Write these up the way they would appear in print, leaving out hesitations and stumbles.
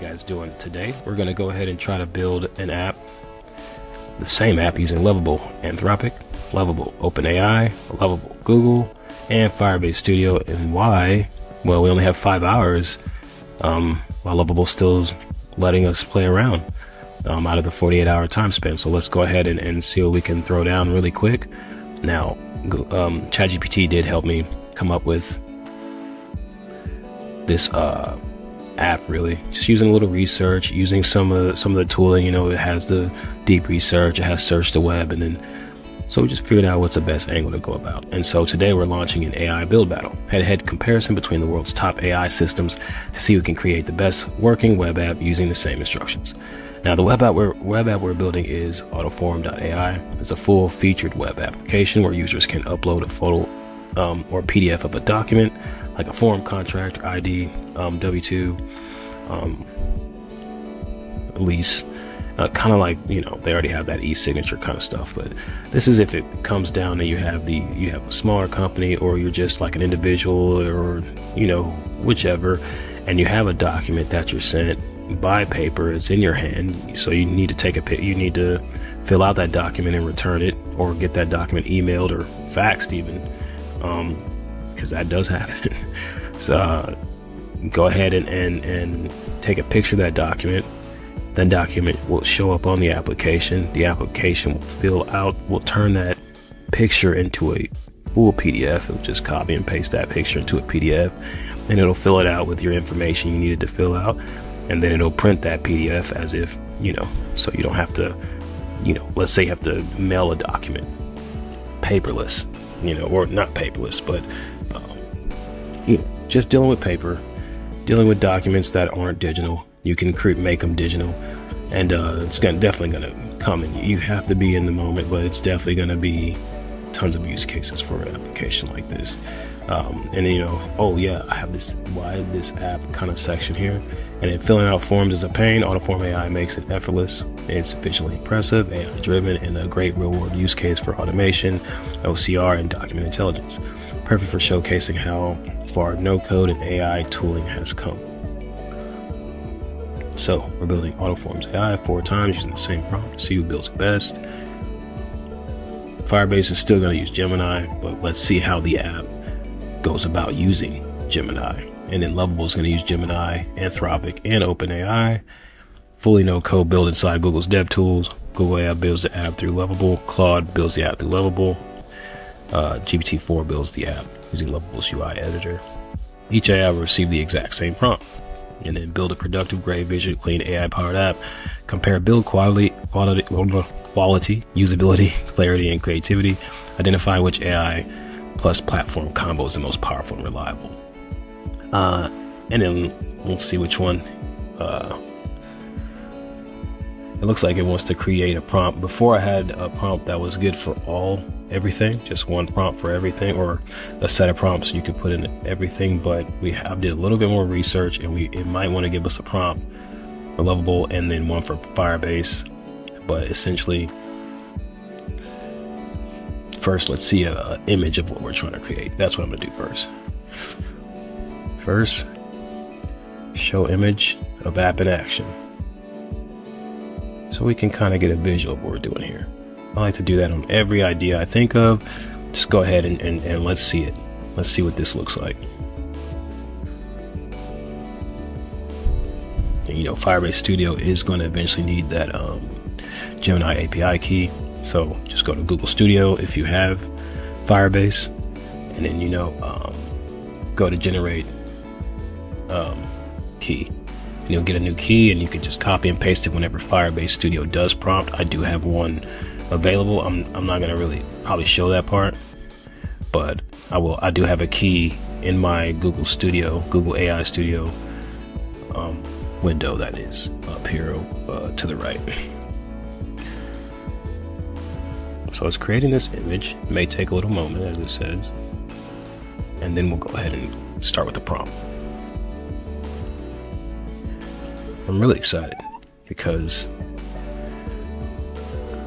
guys doing today? We're going to go ahead and try to build an app, the same app using Lovable Anthropic, Lovable OpenAI, Lovable Google, and Firebase Studio. And why? Well, we only have 5 hours while Lovable still is letting us play around out of the 48-hour time span. So let's go ahead and see what we can throw down really quick. Now, ChatGPT did help me come up with this app, really just using a little research, using some of the tooling. You know, it has the deep research, it has search the web, and then so we just figured out what's the best angle to go about. And so today we're launching an AI build battle, head-to-head comparison between the world's top AI systems to see who can create the best working web app using the same instructions. Now, the web app we're building is Autoform.ai. It's a full-featured web application where users can upload a photo or PDF of a document, like a form, contract, or ID, W-2, lease, kind of like, you know, they already have that e-signature kind of stuff. But this is if it comes down to you have a smaller company, or you're just like an individual, or, you know, whichever, and you have a document that you're sent by paper, it's in your hand, so you need to you need to fill out that document and return it, or get that document emailed or faxed even, because that does happen. So go ahead and take a picture of that document. That document will show up on the application. The application will turn that picture into a full PDF. It'll just copy and paste that picture into a PDF, and it'll fill it out with your information you needed to fill out. And then it'll print that PDF as if, you know, so you don't have to, you know, let's say you have to mail a document paperless, you know, or not paperless, but, you know, just dealing with paper, dealing with documents that aren't digital. You can make them digital, and it's definitely going to come, and you have to be in the moment, but it's definitely going to be tons of use cases for an application like this. And you know, oh yeah, I have this app kind of section here, and then filling out forms is a pain. Autoform AI makes it effortless. It's sufficiently impressive, AI driven, and a great real world use case for automation, OCR, and document intelligence. Perfect for showcasing how far no code and AI tooling has come. So we're building Autoforms AI 4 times using the same prompt to see who builds it best. Firebase is still going to use Gemini, but let's see how the app goes about using Gemini. And then Lovable is going to use Gemini, Anthropic, and OpenAI. Fully no code build inside Google's dev tools. Google AI builds the app through Lovable. Claude builds the app through Lovable. GPT-4 builds the app using Lovable's UI editor. Each AI will receive the exact same prompt, and then build a productive, grade, visual, clean, AI-powered app. Compare build quality, usability, clarity, and creativity. Identify which AI plus platform combo is the most powerful and reliable. And then we'll see which one. It looks like it wants to create a prompt. Before, I had a prompt that was good for everything, just one prompt for everything, or a set of prompts you could put in everything. But I did a little bit more research, and it might want to give us a prompt for Lovable and then one for Firebase. But essentially, first let's see an image of what we're trying to create. That's what I'm gonna do first. First, show image of app in action, so we can kind of get a visual of what we're doing here. I like to do that on every idea I think of. Just go ahead and let's see it. Let's see what this looks like. And, you know, Firebase Studio is going to eventually need that Gemini API key. So just go to Google Studio if you have Firebase, and then, you know, go to generate key. And you'll get a new key, and you can just copy and paste it whenever Firebase Studio does prompt. I do have one available. I'm not going to really probably show that part, but I do have a key in my Google AI Studio window that is up here to the right. So it's creating this image. It may take a little moment, as it says, and then we'll go ahead and start with the prompt. I'm really excited because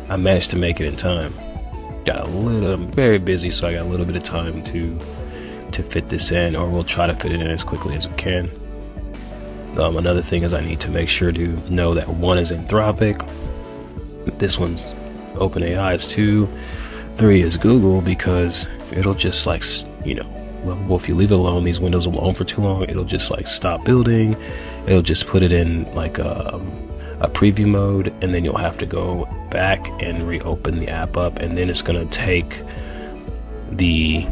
I managed to make it in time. I'm very busy, so I got a little bit of time to fit this in, or we'll try to fit it in as quickly as we can. Another thing is I need to make sure to know that 1 is Anthropic, this one's OpenAI is 2, 3 is Google, because it'll just like, well, if you leave it alone, these windows alone for too long, it'll just like stop building. It'll just put it in like a preview mode, and then you'll have to go back and reopen the app up, and then it's going to take the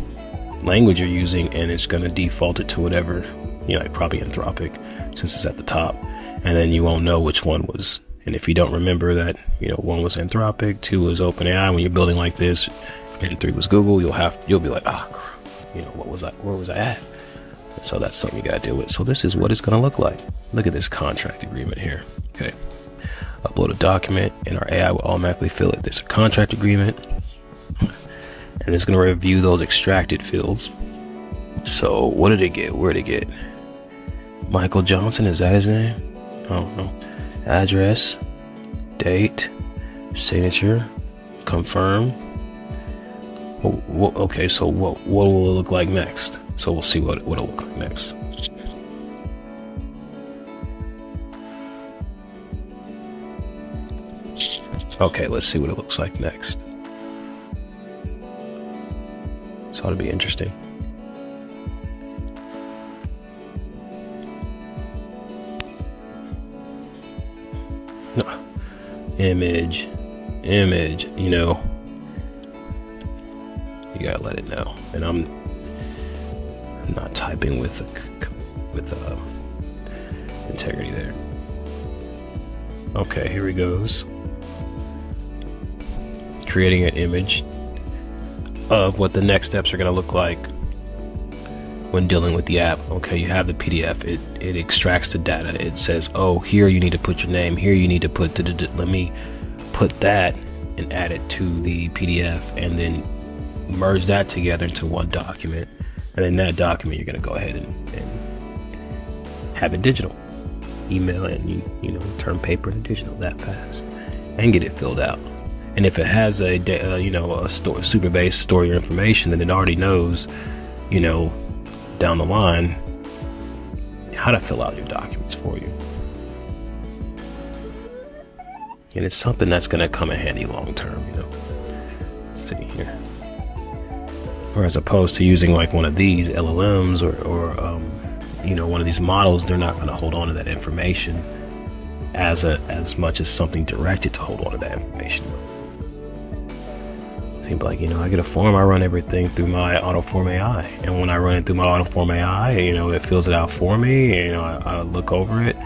language you're using and it's going to default it to whatever, like probably Anthropic, since it's at the top, and then you won't know which one was. And if you don't remember that, 1 was Anthropic, 2 was OpenAI when you're building like this, and 3 was Google, you'll be like, what was I, where was I at? So that's something you gotta deal with. So this is what it's gonna look like. Look at this contract agreement here. Okay, upload a document and our AI will automatically fill it. There's a contract agreement, and it's gonna review those extracted fields. So what did it get? Where did it get? Michael Johnson, is that his name? I don't know. Address, date, signature, confirm. Okay, so what will it look like next? So we'll see what it'll look like next. Okay, let's see what it looks like next. So it'll be interesting. No. Image, you gotta let it know. And I'm not typing with integrity there. Okay, here he goes. Creating an image of what the next steps are going to look like when dealing with the app. Okay, you have the PDF. It extracts the data. It says, oh, here you need to put your name. Here you need to put let me put that and add it to the PDF, and then merge that together into one document. And then that document, you're going to go ahead and have it digital. Email it, and turn paper into digital that fast, and get it filled out. And if it has a super base store your information, then it already knows, down the line how to fill out your documents for you. And it's something that's going to come in handy long term. Let's see here. Or as opposed to using like one of these LLMs or one of these models, they're not going to hold on to that information as much as something directed to hold on to that information. Seems like, I get a form, I run everything through my AutoForm AI, and when I run it through my AutoForm AI, it fills it out for me. I look over it.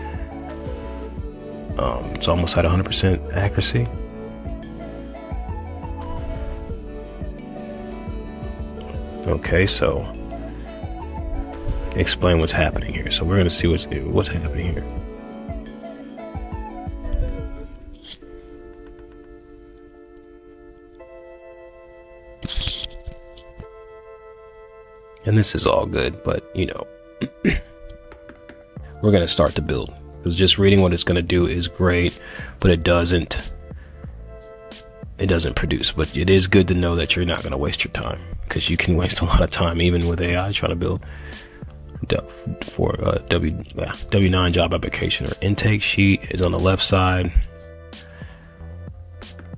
It's almost at 100% accuracy. Okay, so explain what's happening here. So we're going to see what's happening here. And this is all good, but we're going to start to build, because just reading what it's going to do is great, but it doesn't produce. But it is good to know that you're not going to waste your time, because you can waste a lot of time even with AI trying to build for a W9 job application. Or intake sheet is on the left side.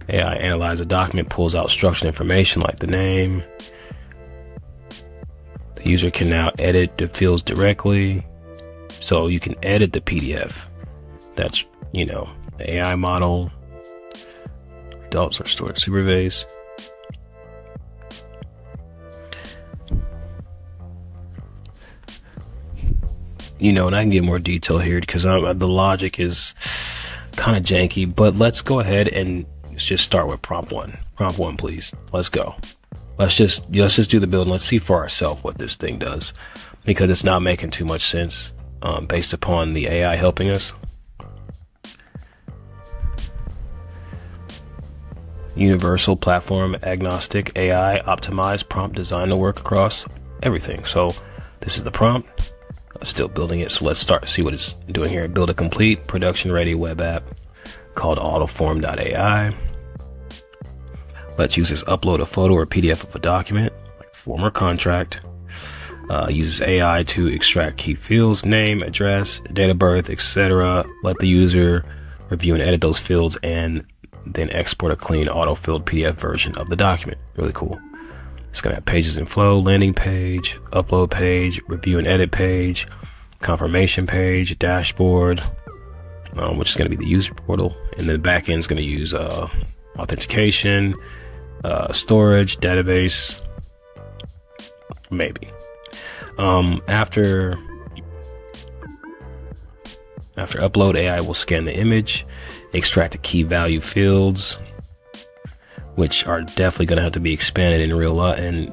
AI analyzes a document, pulls out structured information like the name. The user can now edit the fields directly, so you can edit the PDF. That's the AI model. Adults are stored superbase. And I can get more detail here because the logic is kind of janky, but let's go ahead and let's just start with prompt 1. Prompt 1, please. Let's go. Let's just do the build and let's see for ourselves what this thing does, because it's not making too much sense based upon the AI helping us. Universal platform agnostic AI optimized prompt design to work across everything. So this is the prompt. Still building it. So let's start to see what it's doing here. Build a complete production ready web app called autoform.ai. Let's users upload a photo or PDF of a document, like form or contract, Uses AI to extract key fields, name, address, date of birth, etc. Let the user review and edit those fields, and then export a clean auto-filled PDF version of the document. Really cool. It's going to have pages in flow, landing page, upload page, review and edit page, confirmation page, dashboard, which is going to be the user portal. And then the back end is going to use authentication, storage, database, maybe. After upload, AI will scan the image, extract the key value fields, which are definitely going to have to be expanded in real life, and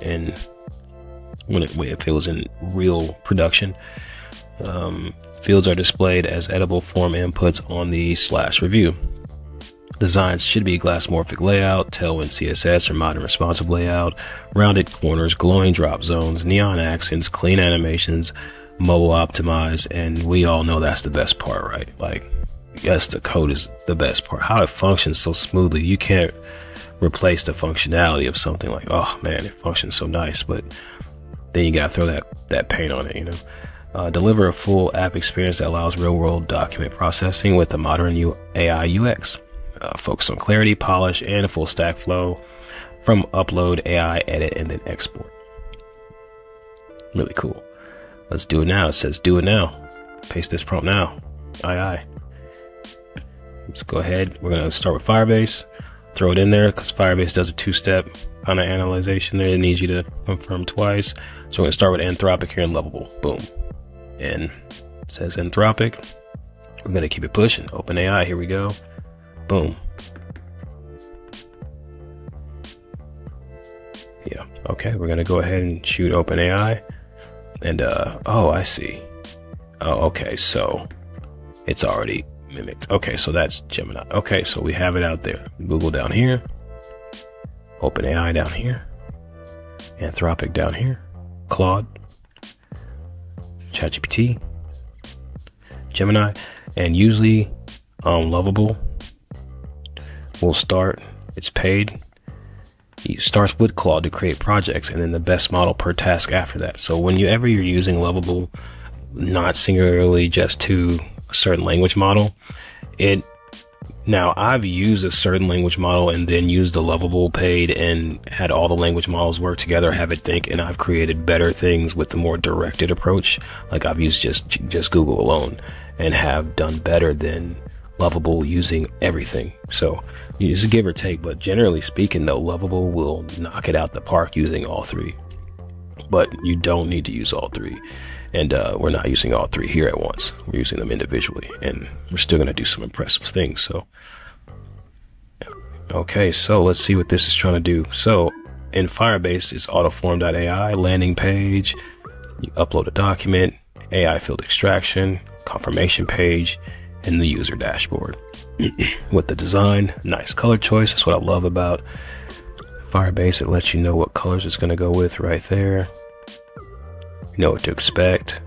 if it was in real production. Fields are displayed as editable form inputs on the /review. Designs should be glassmorphic layout, Tailwind CSS or modern responsive layout, rounded corners, glowing drop zones, neon accents, clean animations, mobile optimized, and we all know that's the best part, right? Like, yes, the code is the best part. How it functions so smoothly, you can't replace the functionality of something like, oh man, it functions so nice, but then you gotta throw that paint on it, you know. Deliver a full app experience that allows real-world document processing with a modern AI UX. Focus on clarity, polish, and a full stack flow from upload, AI, edit, and then export. Really cool. Let's do it now. It says do it now. Paste this prompt now. Aye. Let's go ahead. We're going to start with Firebase. Throw it in there because Firebase does a two-step kind of analyzation there. It needs you to confirm twice. So we're going to start with Anthropic here in Lovable. Boom. And it says Anthropic. We're going to keep it pushing. OpenAI. Here we go. Boom. Yeah. Okay. We're going to go ahead and shoot OpenAI. And, oh, I see. Oh, okay. So it's already mimicked. Okay. So that's Gemini. Okay. So we have it out there. Google down here. OpenAI down here. Anthropic down here. Claude. ChatGPT. Gemini. And usually, Lovable will start, it's paid. It starts with Claude to create projects, and then the best model per task after that. So whenever you're using Lovable, not singularly just to a certain language model, now I've used a certain language model and then used the Lovable paid and had all the language models work together, have it think, and I've created better things with the more directed approach. Like I've used just Google alone and have done better than Lovable using everything. So it's a give or take, but generally speaking though, Lovable will knock it out the park using all three, but you don't need to use all three. And we're not using all three here at once. We're using them individually, and we're still going to do some impressive things. So okay, so let's see what this is trying to do. So in Firebase, it's autoform.ai, landing page, you upload a document, AI field extraction, confirmation page, and the user dashboard. With the design, nice color choice. That's what I love about Firebase. It lets you know what colors it's going to go with right there. You know what to expect.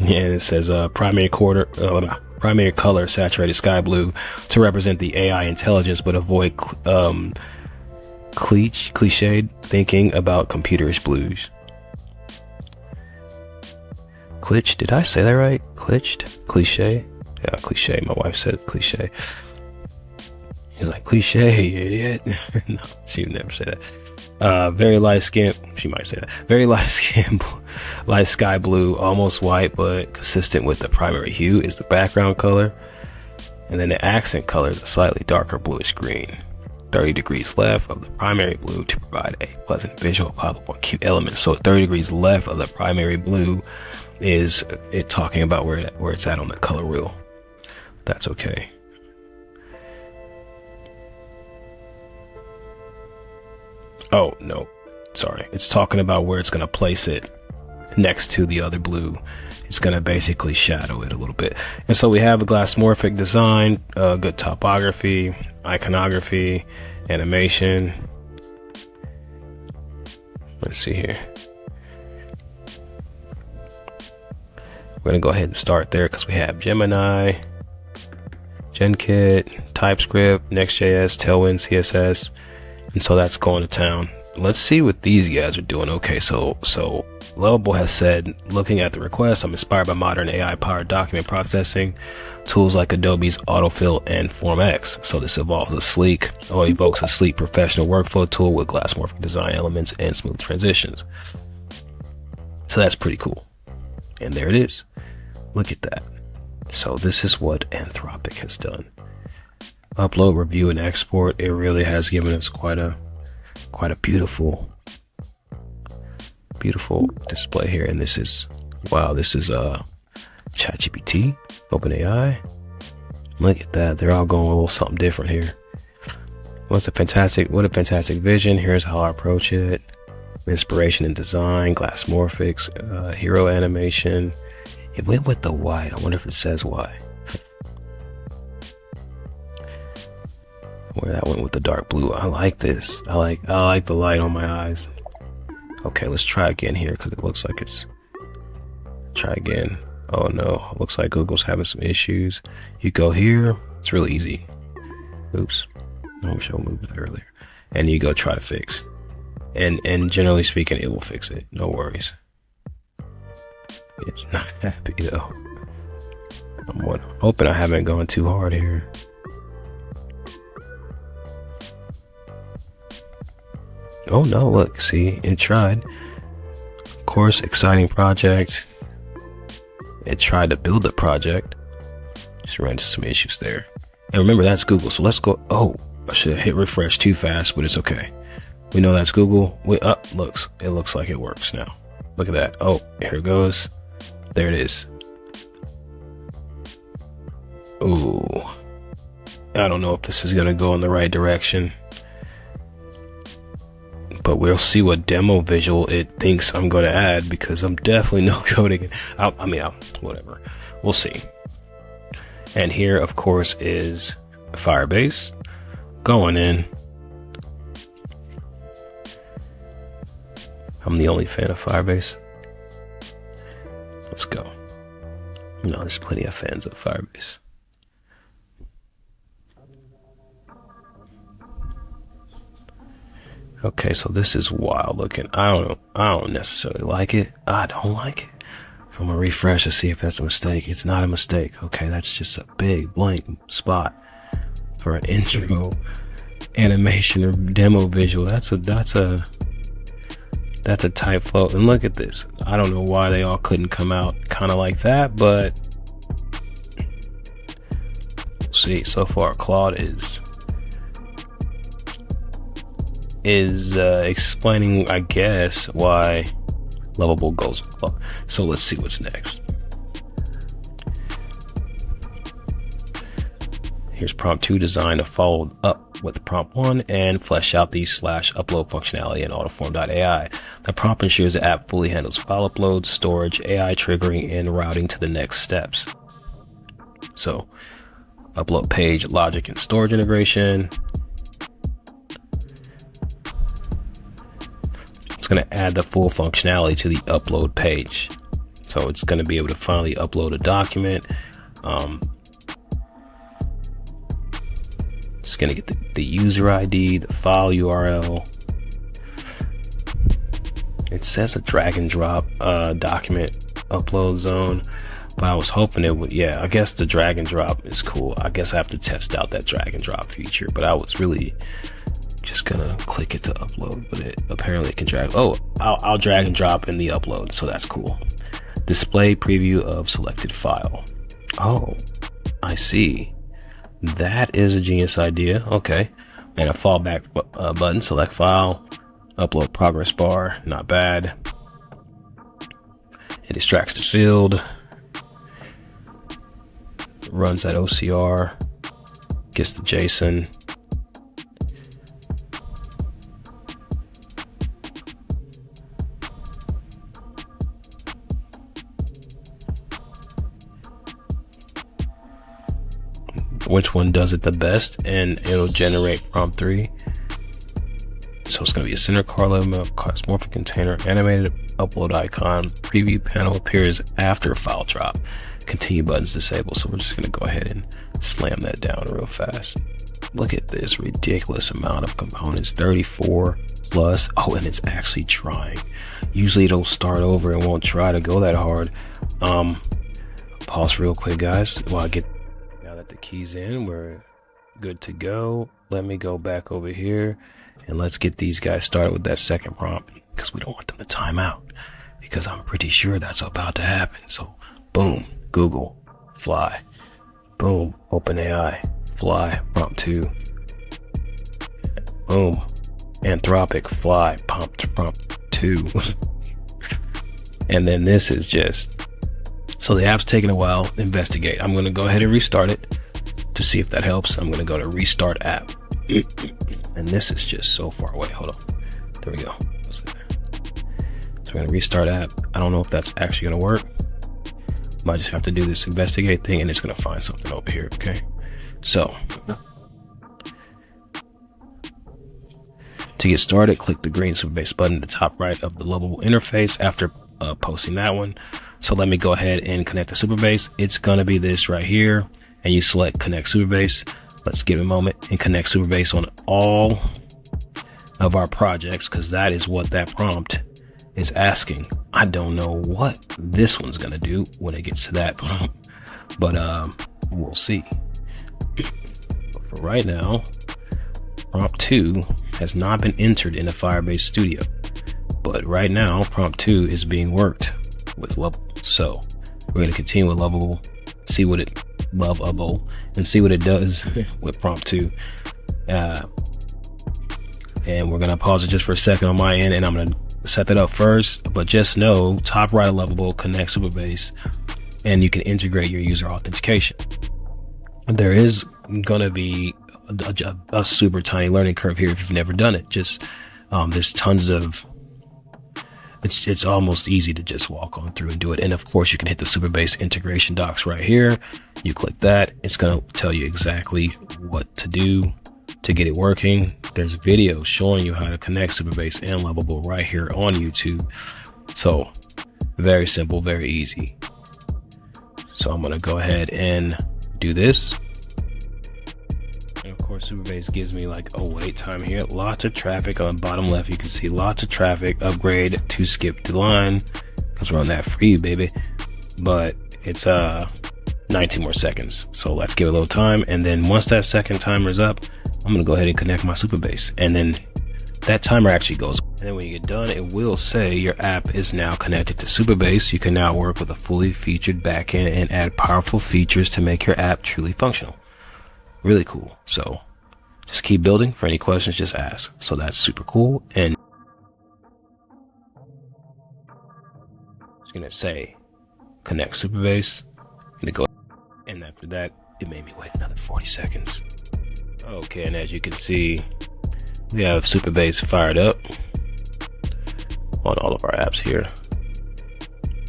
And it says primary color saturated sky blue to represent the AI intelligence, but avoid cliched thinking about computerish blues. Glitch, did I say that right? Glitched? Cliche? Yeah, cliche. My wife said cliche. He's like, cliche, idiot. No, she would never say that. Very light skin. She might say that. Very light skin, light sky blue, almost white, but consistent with the primary hue is the background color. And then the accent color is a slightly darker bluish green. 30 degrees left of the primary blue to provide a pleasant visual pop-up on key elements. So 30 degrees left of the primary blue is it talking about where it's at on the color wheel. That's okay. Oh, no, sorry. It's talking about where it's going to place it next to the other blue. It's going to basically shadow it a little bit. And so we have a glassmorphic design, good topography, iconography, animation. Let's see here. We're going to go ahead and start there because we have Gemini, GenKit, TypeScript, Next.js, Tailwind, CSS. And so that's going to town. let's see what these guys are doing. Okay, so Lovable has said, looking at the request, I'm inspired by modern AI-powered document processing tools like Adobe's Autofill and FormX. So this evokes a sleek professional workflow tool with glassmorphic design elements and smooth transitions. So that's pretty cool. And there it is. Look at that. So this is what Anthropic has done. Upload, review, and export. It really has given us quite a beautiful display here. And this is, wow, this is ChatGPT, OpenAI. Look at that. They're all going a little something different here. What a fantastic vision. Here's how I approach it. Inspiration and design, glassmorphics, hero animation. It went with the white. I wonder if it says why. Where that went with the dark blue. I like this. I like the light on my eyes. Okay, let's try again here because it looks like it's. Try again. Oh no, it looks like Google's having some issues. You go here. It's really easy. Oops. I wish I moved it earlier. And you go try to fix. And generally speaking, it will fix it. No worries. It's not happy though. I'm hoping I haven't gone too hard here. Oh no, look, see, it tried. Of course, exciting project. It tried to build the project. Just ran into some issues there. And remember, that's Google, so let's go. Oh, I should have hit refresh too fast, but it's okay. We know that's Google. It looks like it works now. Look at that. Oh, here it goes. There it is. Ooh. I don't know if this is gonna go in the right direction. But we'll see what demo visual it thinks I'm going to add, because I'm definitely no coding. Whatever. We'll see. And here, of course, is Firebase going in. I'm the only fan of Firebase. Let's go. No, there's plenty of fans of Firebase. Okay, so this is wild looking. I don't necessarily like it. I don't like it. I'm gonna refresh to see if that's a mistake. It's not a mistake. Okay, that's just a big blank spot for an intro animation or demo visual. That's a tight flow. And look at this. I don't know why they all couldn't come out kind of like that, but see, so far Claude is explaining, I guess, why Lovable goes with Claude. So let's see what's next. Here's prompt 2 designed to follow up with prompt 1 and flesh out the /upload functionality in autoform.ai. The prompt ensures the app fully handles file uploads, storage, AI triggering, and routing to the next steps. So upload page, logic, and storage integration. It's going to add the full functionality to the upload page. So it's going to be able to finally upload a document. It's going to get the user ID, the file URL. It says a drag and drop document upload zone, but I was hoping it would. Yeah, I guess the drag and drop is cool. I guess I have to test out that drag and drop feature, but I was really just gonna click it to upload, but it apparently can drag. Oh, I'll drag and drop in the upload, so that's cool. Display preview of selected file. Oh, I see. That is a genius idea. Okay, and a fallback button. Select file, upload progress bar. Not bad. It extracts the field, runs that OCR, gets the JSON. Which one does it the best, and it'll generate prompt 3. So it's going to be a center column, glassmorphic container, animated upload icon, preview panel appears after file drop, continue buttons disabled. So we're just going to go ahead and slam that down real fast. Look at this ridiculous amount of components, 34 plus. Oh, and it's actually trying. Usually it'll start over and won't try to go that hard. Pause real quick, guys, while I get, now that the key's in, we're good to go. Let me go back over here and let's get these guys started with that second prompt, because we don't want them to time out, because I'm pretty sure that's about to happen. So boom, Google, fly. Boom, OpenAI, fly, prompt 2. Boom, Anthropic, fly, prompt 2. And then this is just, so the app's taking a while. Investigate. I'm going to go ahead and restart it to see if that helps. I'm going to go to restart app. And this is just so far away. Hold on. There we go. What's that? So we're going to restart app. I don't know if that's actually going to work. Might just have to do this investigate thing and it's going to find something over here. Okay. So to get started, click the green Superbase button at the top right of the lovable interface after posting that one. So let me go ahead and connect the Superbase. It's going to be this right here, and you select connect Superbase. Let's give it a moment and connect Superbase on all of our projects, because that is what that prompt is asking. I don't know what this one's going to do when it gets to that prompt, but we'll see. But for right now, prompt 2 has not been entered in the Firebase Studio, but right now prompt 2 is being worked with Lovable. So we're going to continue with Lovable, see what it Lovable, and see what it does with prompt 2. And we're going to pause it just for a second on my end, and I'm going to set that up first. But just know, top right of Lovable, connect Superbase, and you can integrate your user authentication. There is going to be a super tiny learning curve here if you've never done it. Just there's tons of, it's almost easy to just walk on through and do it. And of course you can hit the Superbase integration docs right here. You click that, it's going to tell you exactly what to do to get it working. There's videos showing you how to connect Superbase and Lovable right here on YouTube. So very simple, very easy. So I'm going to go ahead and do this. And of course, Superbase gives me like a wait time here. Lots of traffic on the bottom left. You can see lots of traffic. Upgrade to skip the line, because we're on that free, baby. But it's 19 more seconds. So let's give it a little time. And then once that second timer is up, I'm going to go ahead and connect my Superbase. And then that timer actually goes. And then when you get done, it will say your app is now connected to Superbase. You can now work with a fully featured backend and add powerful features to make your app truly functional. Really cool. So just keep building. For any questions, just ask. So that's super cool. And it's going to say connect Superbase. I'm going to go. And after that, it made me wait another 40 seconds. Okay. And as you can see, we have Superbase fired up on all of our apps here.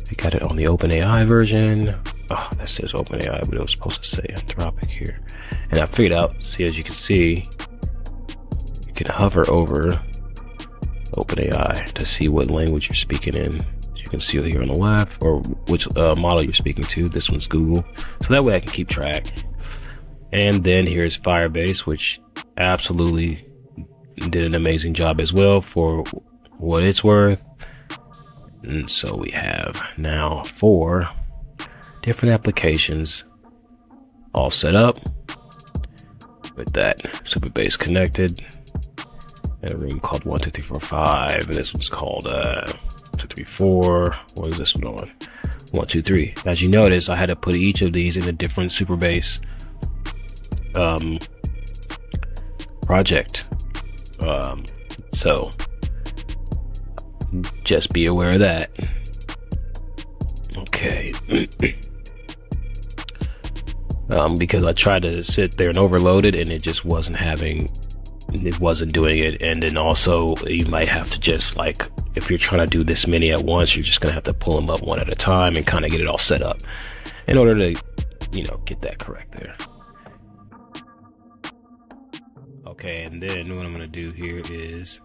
We got it on the OpenAI version. Oh, that says OpenAI, but it was supposed to say Anthropic here. And I figured out, see, as you can see, you can hover over OpenAI to see what language you're speaking in. As you can see here on the left, or which model you're speaking to. This one's Google. So that way I can keep track. And then here's Firebase, which absolutely did an amazing job as well for what it's worth. And so we have now 4 different applications all set up with that Superbase connected. And a room called 1 2 3 4 5, and this one's called 2 3 4. What is this one on? 1 2 3. As you notice, I had to put each of these in a different Superbase project. So just be aware of that. Okay. Because I tried to sit there and overload it, and it just wasn't doing it. And then also you might have to just, like, if you're trying to do this many at once, you're just gonna have to pull them up one at a time and kind of get it all set up in order to, you know, get that correct there. Okay, and then what I'm gonna do here is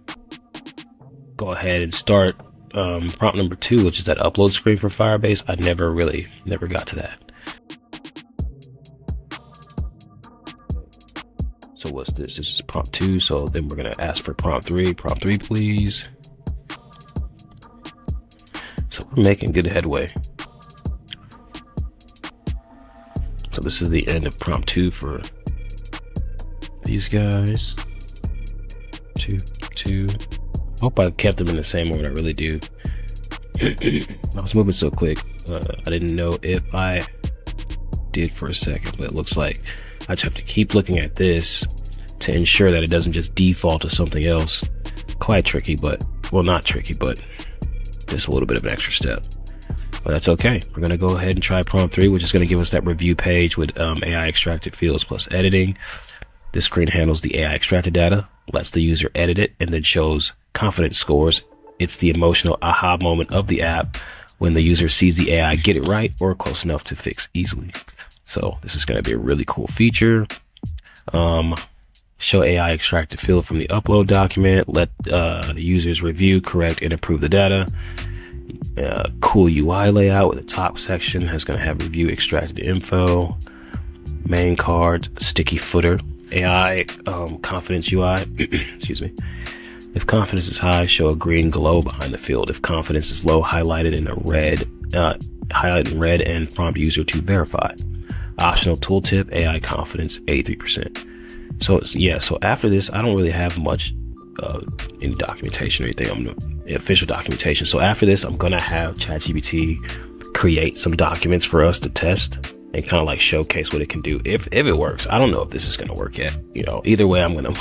go ahead and start prompt number 2, which is that upload screen for Firebase. I never got to that. So So what's this? This is prompt 2. So then we're going to ask for prompt 3. Prompt 3, please. So we're making good headway. So this is the end of prompt 2 for these guys. 2. Hope I kept them in the same order. I really do. I was moving so quick. I didn't know if I did for a second, but it looks like I just have to keep looking at this to ensure that it doesn't just default to something else. Quite tricky, but, well, not tricky, but just a little bit of an extra step. But that's okay. We're going to go ahead and try prompt 3, which is going to give us that review page with AI extracted fields plus editing. This screen handles the AI extracted data, lets the user edit it, and then shows confidence scores. It's the emotional aha moment of the app when the user sees the AI get it right or close enough to fix easily. So this is going to be a really cool feature. Show AI extracted field from the upload document. Let the users review, correct, and improve the data. Cool UI layout with the top section is going to have review extracted info. Main card, sticky footer. AI confidence UI. Excuse me. If confidence is high, show a green glow behind the field. If confidence is low, highlighted in red and prompt user to verify. Optional tooltip, AI confidence 83%. So so after this, I don't really have much in documentation or anything. Official documentation. So after this, I'm gonna have ChatGPT create some documents for us to test and kind of like showcase what it can do if it works. I don't know if this is gonna work yet. Either way, I'm gonna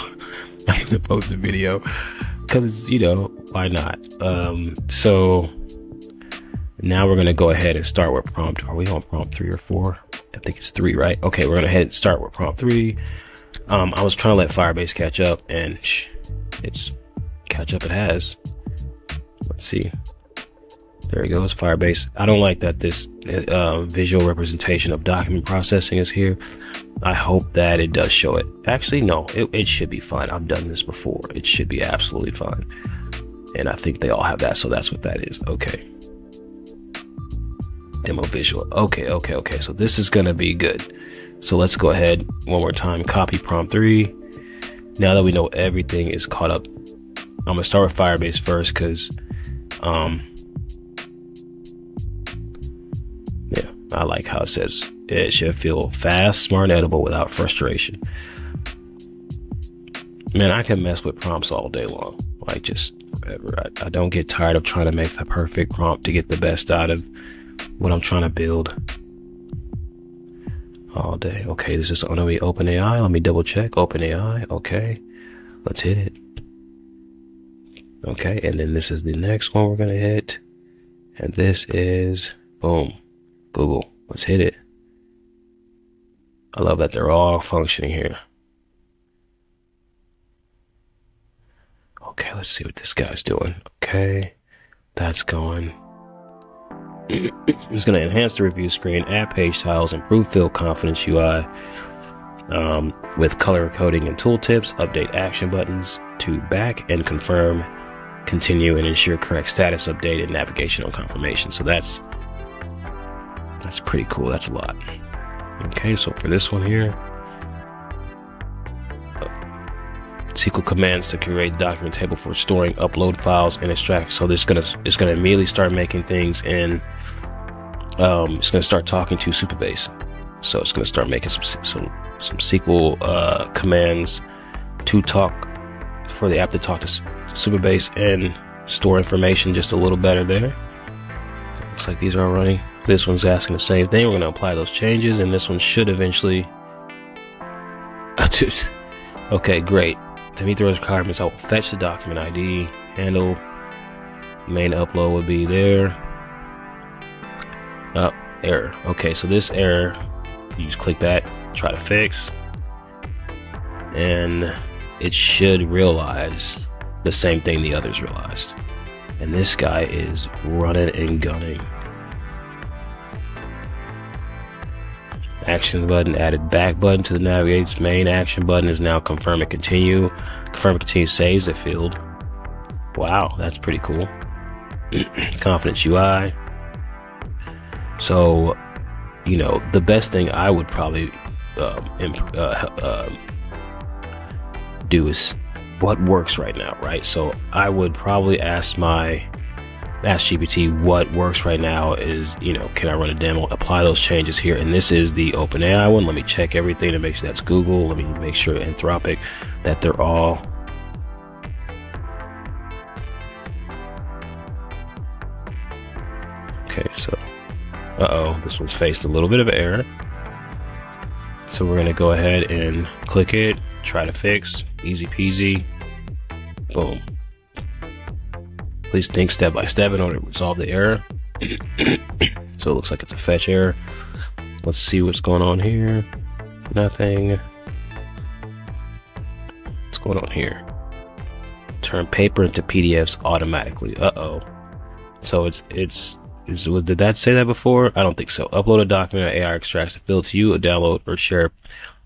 post a video because why not? So now we're gonna go ahead and start with prompt. Are we on prompt 3 or 4? I think it's 3, right? Okay, we're gonna head and start with prompt 3. I was trying to let Firebase catch up, and it's catch up. It has. Let's see. There it goes, Firebase. I don't like that this visual representation of document processing is here. I hope that it does show it. Actually, no, it should be fine. I've done this before. It should be absolutely fine. And I think they all have that, so that's what that is. Okay. Demo visual. Okay. So this is gonna be good. So let's go ahead one more time, copy prompt 3. Now that we know everything is caught up, I'm gonna start with Firebase first because I like how it says it should feel fast, smart, and edible without frustration. Man, I can mess with prompts all day long, like just forever. I don't get tired of trying to make the perfect prompt to get the best out of what I'm trying to build all day. Okay, this is gonna be OpenAI. Let me double check OpenAI. Okay, let's hit it. Okay, and then this is the next one we're gonna hit, and this is boom, Google. Let's hit it. I love that they're all functioning here. Okay, let's see what this guy's doing. Okay, that's going. It's going to enhance the review screen, add page tiles, improve field confidence UI with color coding and tooltips, update action buttons to back and confirm, continue, and ensure correct status update and navigational confirmation. So that's pretty cool. That's a lot. Okay, so for this one here, SQL commands to create the document table for storing upload files and extract. So this it's gonna immediately start making things in. It's gonna start talking to Superbase. So it's gonna start making some SQL commands to talk for the app to talk to Superbase and store information just a little better there. Looks like these are all running. This one's asking the same thing. We're gonna apply those changes, and this one should eventually. Okay, great. To meet the requirements, I will fetch the document ID, handle, main upload will be there. Error. Okay, so this error, you just click that, try to fix, and it should realize the same thing the others realized. And this guy is running and gunning. Action button added, back button to the navigate's main action button is now confirm and continue. Confirm and continue saves the field. Wow, that's pretty cool. Confidence UI. So, the best thing I would probably do is what works right now, right? So I would probably ask GPT what works right now is, can I run a demo, apply those changes here. And this is the OpenAI one. Let me check everything to make sure that's Google. Let me make sure Anthropic, that they're all okay. So this one's faced a little bit of an error, so we're going to go ahead and click it, try to fix, easy peasy, boom. Please think step by step in order to resolve the error. So it looks like it's a fetch error. Let's see what's going on here. Nothing. What's going on here? Turn paper into PDFs automatically. So did that say that before? I don't think so. Upload a document, AI extracts the field to you, download or share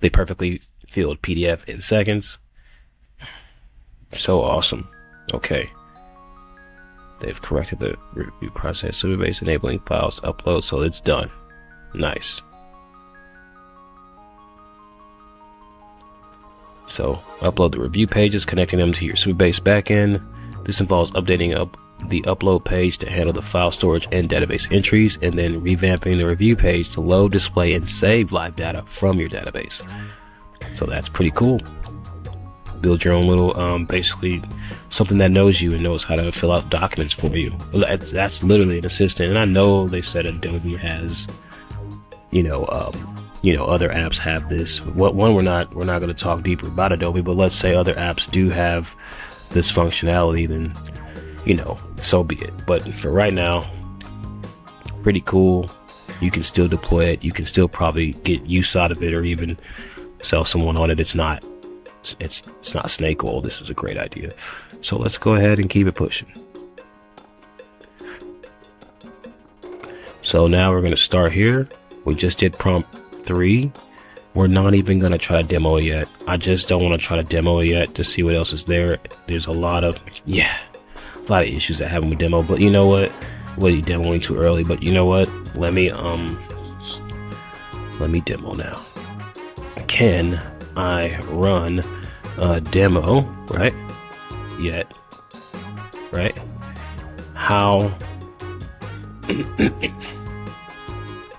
the perfectly filled PDF in seconds. So awesome. Okay. They've corrected the review process, Superbase enabling files to upload, so it's done. Nice. So upload the review pages, connecting them to your Superbase backend. This involves updating the upload page to handle the file storage and database entries, and then revamping the review page to load, display, and save live data from your database. So that's pretty cool. Build your own little, basically something that knows you and knows how to fill out documents for you. That's literally an assistant. And I know they said Adobe has, other apps have this. We're not going to talk deeper about Adobe, but let's say other apps do have this functionality, then, so be it. But for right now, pretty cool. You can still deploy it. You can still probably get use out of it, or even sell someone on it. It's not snake oil. This is a great idea. So let's go ahead and keep it pushing. So now we're going to start here. We just did prompt 3. We're not even going to try to demo it yet. I just don't want to try to demo it yet to see what else is there. There's a lot of issues that happen with demo, but you know what? What are you demoing too early? But you know what? Let me demo now. Can I run a demo, right? Right? How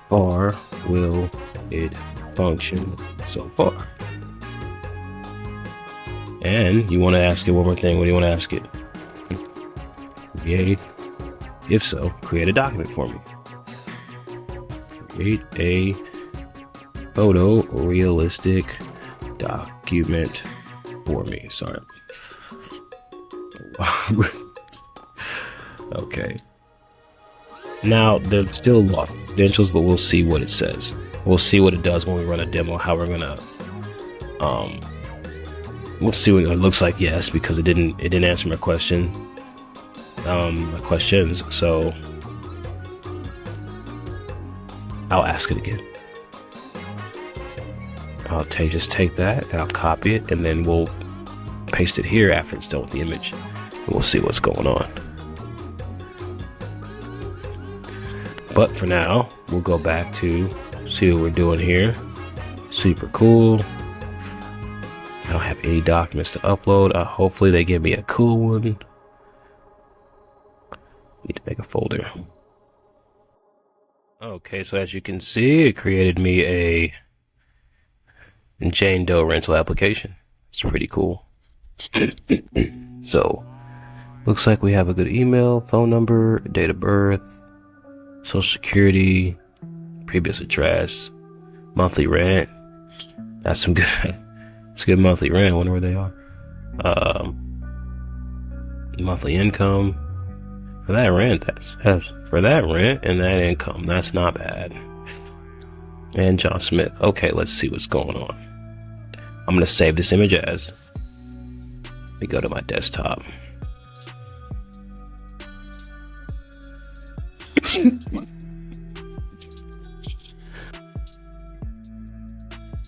far will it function so far? And you want to ask it one more thing. What do you want to ask it? If so, create a document for me. Create a photorealistic document for me. Sorry. Okay. Now there's still a lot of credentials, but we'll see what it says. We'll see what it does when we run a demo. How we're gonna we'll see what it looks like. Yes, because it didn't answer my questions. So I'll ask it again. I'll just take that and I'll copy it, and then we'll paste it here after it's done with the image, and we'll see what's going on. But for now, we'll go back to see what we're doing here. Super cool. I don't have any documents to upload. Hopefully they give me a cool one. Need to make a folder. Okay, so as you can see, it created me a Jane Doe rental application. It's pretty cool. So, looks like we have a good email, phone number, date of birth, social security, previous address, monthly rent. That's some good. It's good monthly rent. I wonder where they are. Monthly income. For that rent, that's for that rent and that income. That's not bad. And John Smith. Okay, let's see what's going on. I'm gonna save this image as. Let me go to my desktop. Alright,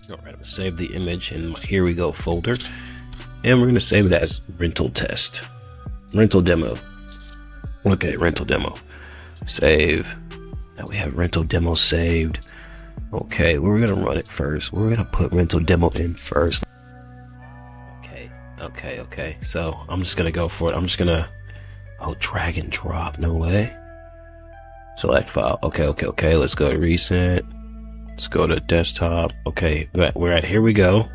I'm gonna save the image in my Here We Go folder, and we're gonna save it as rental test, rental demo. Okay, rental demo. Save. Now we have rental demo saved. Okay, we're gonna run it first. We're gonna put rental demo in first. Okay, Okay. So I'm just gonna go for it. I'm just gonna, oh, drag and drop, no way. Select file, okay. Let's go to recent. Let's go to desktop. Okay, we're at, here we go.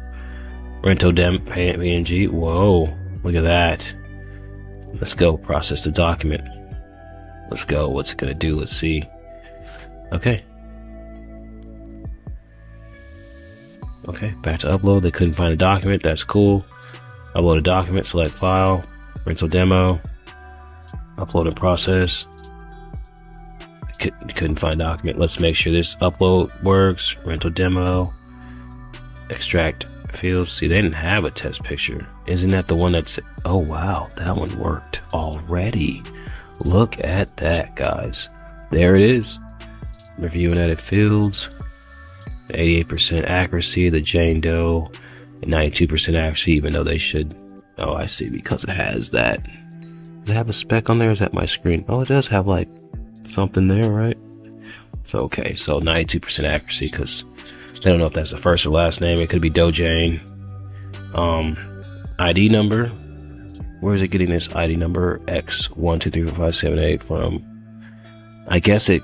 Rental dem PNG, whoa, look at that. Let's go process the document. Let's go, what's it gonna do? Let's see. Okay, back to upload. They couldn't find a document, that's cool. Upload a document, select file, rental demo, upload and process. Couldn't find document. Let's make sure this upload works. Rental demo, extract fields. See, they didn't have a test picture. Isn't that the one that's, oh wow, that one worked already. Look at that, guys. There it is. Review and edit fields. 88% accuracy, the Jane Doe, and 92% accuracy, even though they should, oh, I see, because it has that. Does it have a spec on there? Is that my screen? Oh, it does have like something there, right? So okay, so 92% accuracy, because they don't know if that's the first or last name. It could be Doe Jane. ID number. Where is it getting this ID number X1234578 from? I guess it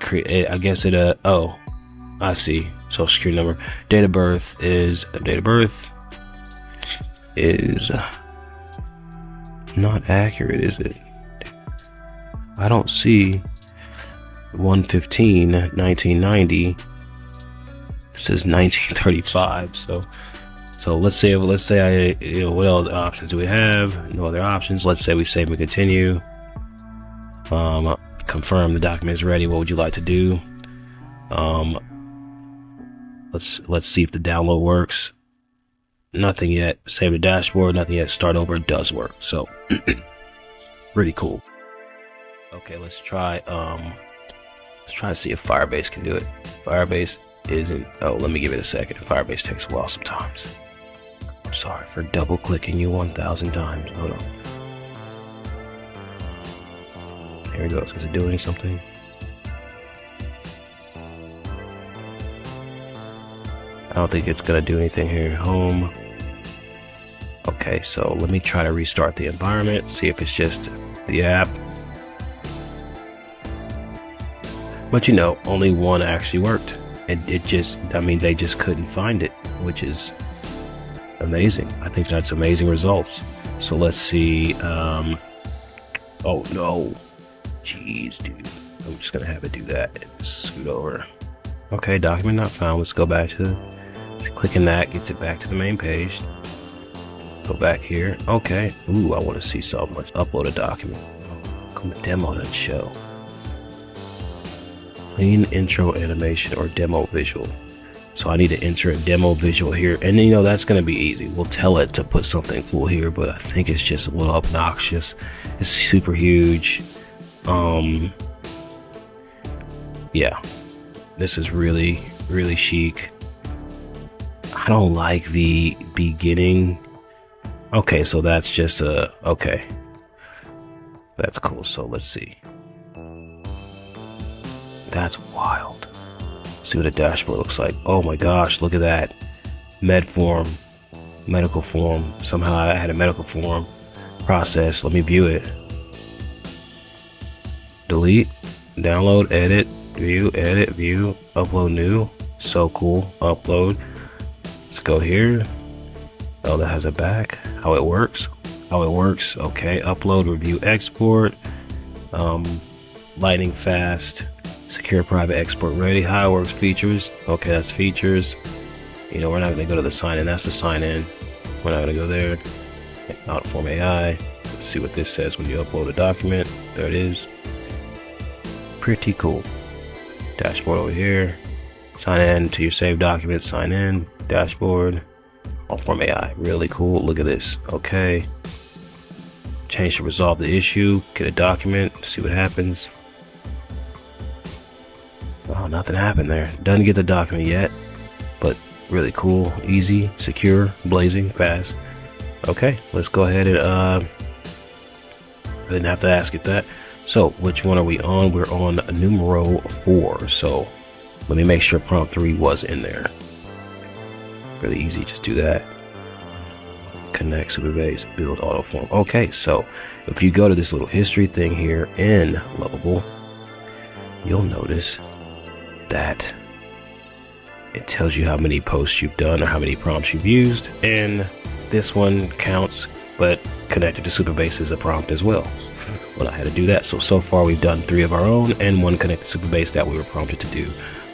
oh, I see. Social security number. Date of birth is not accurate, is it? I don't see 1/15/1990. It says 1935. So let's say I, what other options do we have? No other options. Let's say we save and continue. Confirm the document is ready. What would you like to do? Let's see if the download works. Nothing yet. Save the dashboard. Nothing yet. Start over. It does work. So pretty cool. Okay, let's try to see if Firebase can do it. Firebase isn't, oh, let me give it a second. Firebase takes a while sometimes. I'm sorry for double clicking you 1,000 times. Hold on. Here we go. Is it doing something? I don't think it's gonna do anything here. Home. Okay, so let me try to restart the environment, see if it's just the app. But only one actually worked. It just, I mean, they just couldn't find it, which is amazing. I think that's amazing results. So let's see. Oh no. Jeez, dude. I'm just gonna have it do that. Scoot over. Okay, document not found. Let's go back to clicking that, gets it back to the main page. Go back here. Okay. Ooh, I want to see something. Let's upload a document. Come the demo doesn't show. Clean intro animation or demo visual. So I need to enter a demo visual here, and that's going to be easy. We'll tell it to put something full here, but I think it's just a little obnoxious. It's super huge. Yeah, this is really, really chic. I don't like the beginning. Okay, so that's just okay. That's cool. So let's see. That's wild. See what a dashboard looks like. Oh my gosh, look at that. Medical form. Somehow I had a medical form process. Let me view it. Delete, download, edit, view, upload new. So cool. Upload. Let's go here. Oh, that has a back. How it works. Okay. Upload, review, export. Lightning fast. Secure private export ready. How it works, features. Okay, that's features. We're not going to go to the sign in. That's the sign in. We're not going to go there. Not form AI. Let's see what this says when you upload a document. There it is. Pretty cool. Dashboard over here. Sign in to your saved document. Sign in. Dashboard. All form AI. Really cool. Look at this. Okay. Change to resolve the issue. Get a document. See what happens. Oh, nothing happened there. Doesn't get the document yet, but really cool, easy, secure, blazing, fast. Okay, let's go ahead and I didn't have to ask it that. So which one are we on? We're on numero 4. So let me make sure prompt 3 was in there. Really easy, just do that. connect Superbase, build auto form. Okay, so if you go to this little history thing here in Lovable, you'll notice that it tells you how many posts you've done or how many prompts you've used, and this one counts, but connected to Superbase is a prompt as well. Well, I had to do that. So far we've done 3 of our own and 1 connected to Superbase that we were prompted to do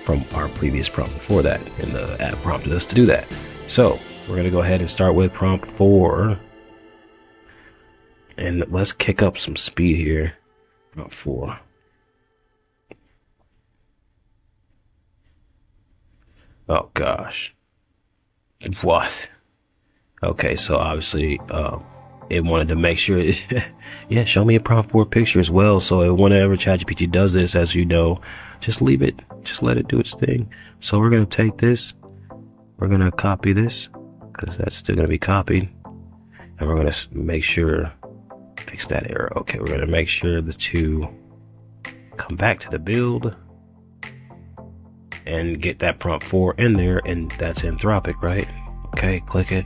from our previous prompt before that, and the app prompted us to do that. So we're going to go ahead and start with prompt 4, and let's kick up some speed here. Prompt 4. Oh gosh, what? Okay, so obviously it wanted to make sure yeah, show me a prompt 4 picture as well. So whenever ChatGPT does this, as you know, just leave it, just let it do its thing. So we're going to take this, we're going to copy this because that's still going to be copied, and we're going to make sure, fix that error. Okay, we're going to make sure the 2 come back to the build and get that prompt 4 in there, and that's Anthropic, right? Okay, click it.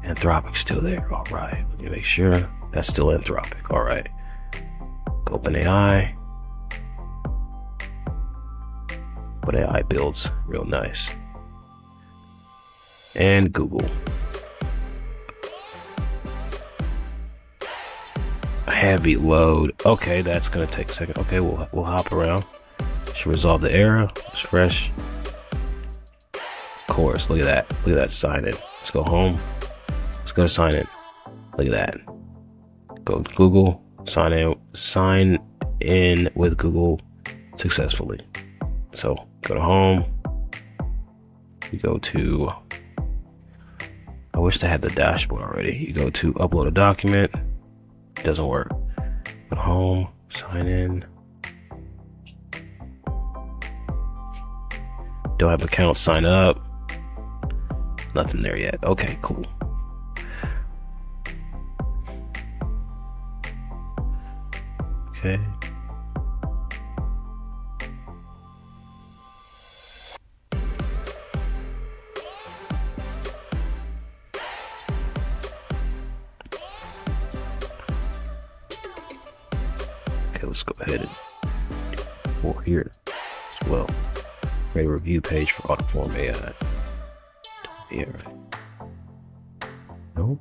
Anthropic's still there. All right, let me make sure that's still Anthropic. All right, OpenAI. OpenAI builds real nice. And Google. Heavy load. Okay, that's gonna take a second. Okay, we'll hop around. Should resolve the error. It's fresh. Of course, look at that. Look at that sign in. Let's go home. Let's go to sign in. Look at that. Go to Google. Sign in with Google successfully. So go to home. You go to, I wish they had the dashboard already. You go to upload a document. Doesn't work. Go home. Sign in. Don't have account, sign up. Nothing there yet. Okay, cool. Okay. Okay, let's go ahead and for here as well. Create a review page for Autoform AI. Yeah, right. No.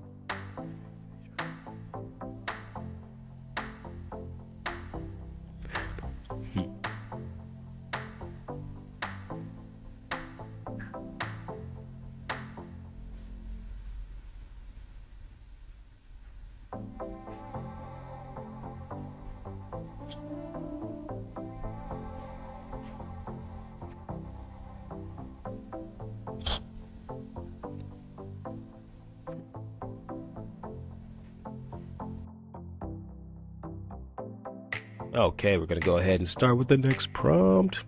Okay, we're gonna go ahead and start with the next prompt.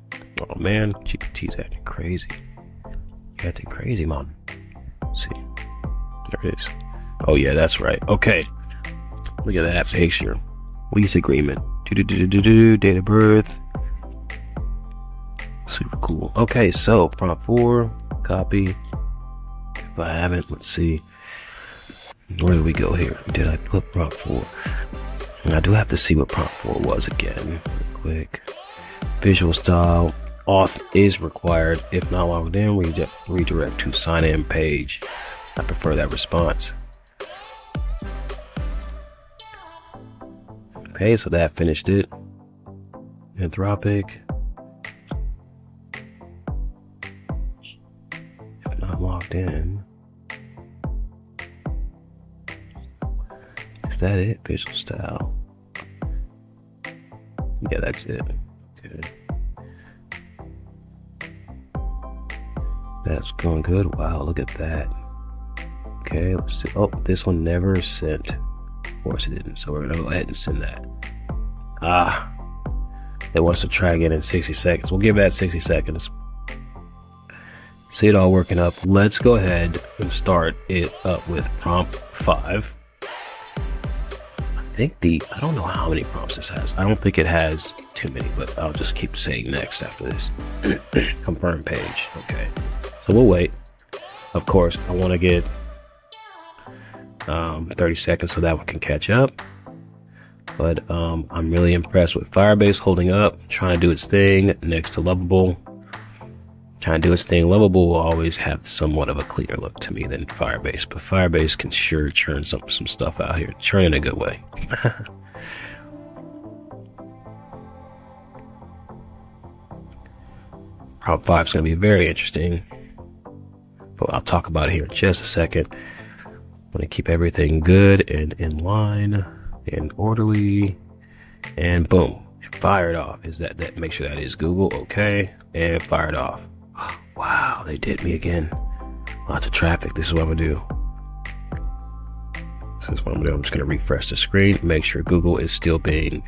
Oh man, GPT's acting crazy. You're acting crazy, man. Let's see. There it is. Oh yeah, that's right. Okay. Look at that picture. Lease agreement. Date of birth. Super cool. Okay, so prompt 4, copy. If I haven't, let's see. Where do we go here? Did I put prompt 4? I do have to see what prompt 4 was again. Real quick. Visual style. Auth is required. If not logged in, we just redirect to sign in page. I prefer that response. Okay, so that finished it. Anthropic. If not logged in. Is that it? Visual style. Yeah, that's it. Good. That's going good. Wow, look at that. Okay, let's see. Oh, this one never sent. Of course it didn't. So we're gonna go ahead and send that. It wants to try again in 60 seconds. We'll give that 60 seconds. See it all working up. Let's go ahead and start it up with prompt 5. I don't know how many prompts this has. I don't think it has too many, but I'll just keep saying next after this. Confirm page. Okay. So we'll wait. Of course, I want to get 30 seconds so that one can catch up. But I'm really impressed with Firebase holding up, trying to do its thing next to Lovable. Trying to do its thing. Lovable will always have somewhat of a cleaner look to me than Firebase, but Firebase can sure churn some stuff out here. Churn in a good way. Prop 5 is going to be very interesting, but I'll talk about it here in just a second. I'm going to keep everything good and in line and orderly, and boom, fire it off. Is that make sure that is Google? Okay, and fire it off. Wow, they did me again. Lots of traffic. This is what I'm gonna do. This is what I'm gonna do. I'm just gonna refresh the screen, make sure Google is still being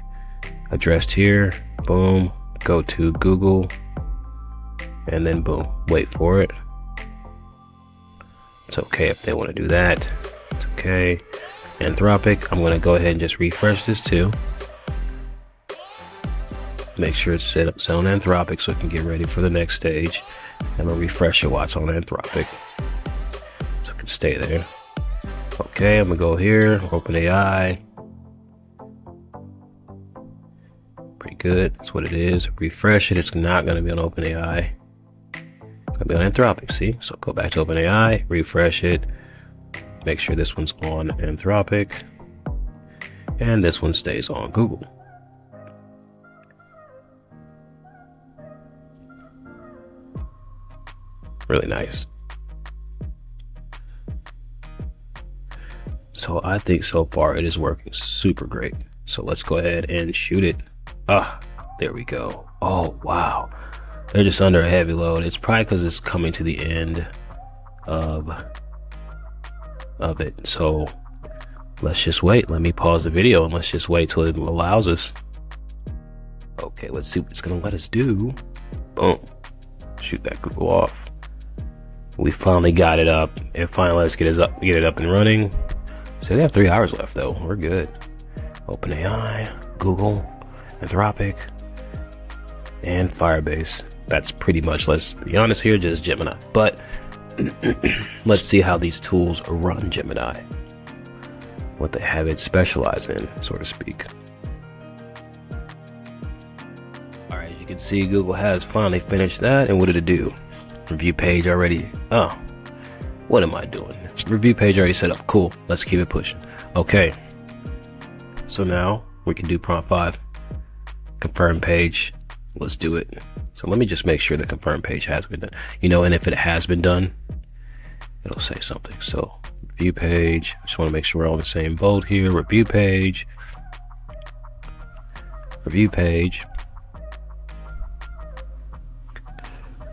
addressed here. Boom, go to Google, and then boom, wait for it. It's okay if they want to do that. It's okay. Anthropic, I'm gonna go ahead and just refresh this too. Make sure it's set on Anthropic so it can get ready for the next stage. I'm gonna refresh it while it's on Anthropic, so it can stay there. Okay, I'm gonna go here, OpenAI. Pretty good, that's what it is. Refresh it, it's not gonna be on OpenAI. It's gonna be on Anthropic, see? So go back to OpenAI, refresh it. Make sure this one's on Anthropic, and this one stays on Google. Really nice. So I think so far it is working super great. So let's go ahead and shoot it. Ah, there we go. Oh, wow. They're just under a heavy load. It's probably because it's coming to the end of it. So let's just wait. Let me pause the video and let's just wait till it allows us. Okay, let's see what it's gonna let us do. Boom. Shoot that Google off. We finally got it up. And finally, let's get it up and running. So they have 3 hours left though. We're good. OpenAI, Google, Anthropic, and Firebase. That's pretty much, let's be honest here, just Gemini. But let's see how these tools run Gemini. What they have it specialize in, so to speak. All right, as you can see, Google has finally finished that. And what did it do? Review page already. Oh, what am I doing? Review page already set up. Cool. Let's keep it pushing. Okay. So now we can do prompt 5. Confirm page. Let's do it. So let me just make sure the confirm page has been done. You know, and if it has been done, it'll say something. So review page. I just want to make sure we're all in the same boat here. Review page. Review page.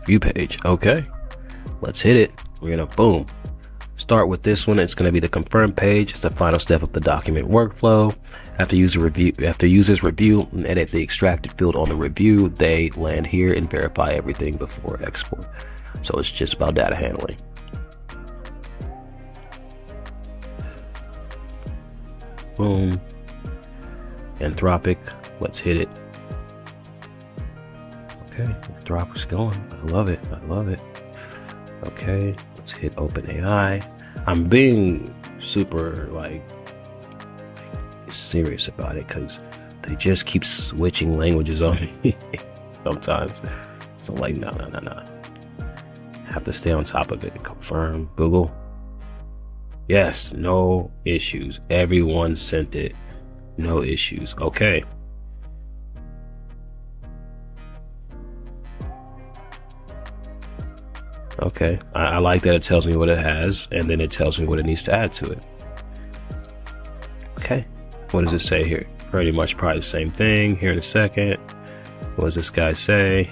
View page. Okay, let's hit it. We're gonna boom start with this one. It's gonna be the confirm page. It's the final step of the document workflow. After users review and edit the extracted field on the review, they land here and verify everything before export. So it's just about data handling. Boom. Anthropic. Let's hit it. Okay, Anthropic's going. I love it. I love it. Okay, let's hit OpenAI. I'm being super serious about it because they just keep switching languages on me sometimes. So like, no. Have to stay on top of it. Confirm. Google. Yes, no issues. Everyone sent it. No issues. Okay. Okay, I like that it tells me what it has, and then it tells me what it needs to add to it. Okay, what does it say here? Pretty much probably the same thing. Here in a second. What does this guy say?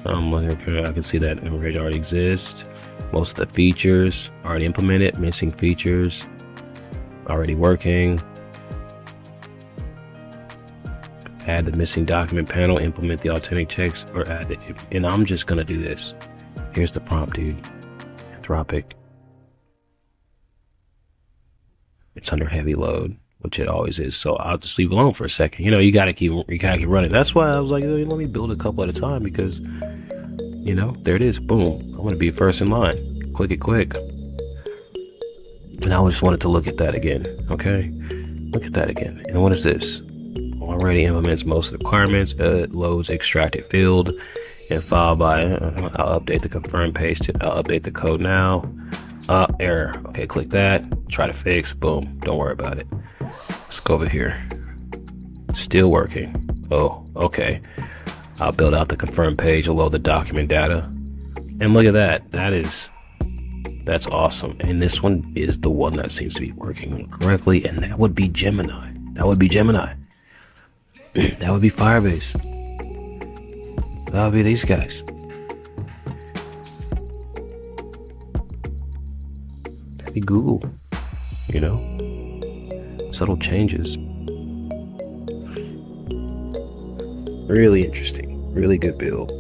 I can see that image already exists. Most of the features already implemented. Missing features already working. Add the missing document panel. Implement the authentic checks or add it. And I'm just gonna do this. Here's the prompt, dude. Anthropic. It's under heavy load, which it always is. So I'll just leave it alone for a second. You know, you gotta keep running. That's why I was like, let me build a couple at a time because, you know, there it is. Boom. I'm gonna be first in line. Click it quick. And I just wanted to look at that again. Okay, look at that again. And what is this? Already implements most of the requirements. Loads extracted field and followed by. I'll update the confirm page. I'll update the code now. Error. Okay, click that. Try to fix. Boom. Don't worry about it. Let's go over here. Still working. Oh, okay. I'll build out the confirm page. I'll load the document data. And look at that. That's awesome. And this one is the one that seems to be working correctly. And that would be Gemini. That would be Gemini. That would be Firebase. That would be these guys. That'd be Google. You know? Subtle changes. Really interesting. Really good build.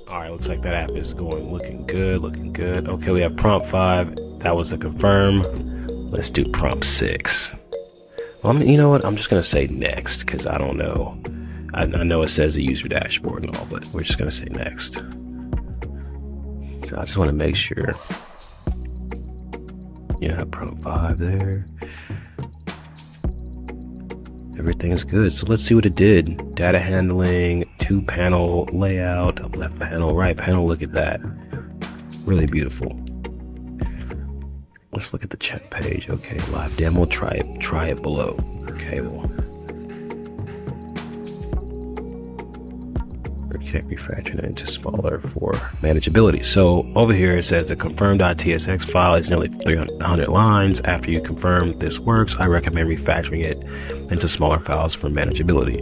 Alright, looks like that app is looking good. Okay, we have prompt 5. That was a confirm. Let's do prompt 6. Well, you know what? I'm just going to say next because I don't know. I know it says the user dashboard and all, but we're just going to say next. So I just want to make sure. Yeah, prompt 5 there. Everything's good. So let's see what it did. Data handling, 2-panel layout, left panel, right panel. Look at that. Really beautiful. Let's look at the chat page. Okay, live demo. Try it below. Okay, well, refactoring it into smaller for manageability. So over here it says the confirm.tsx file is nearly 300 lines. After you confirm this works, I recommend refactoring it into smaller files for manageability.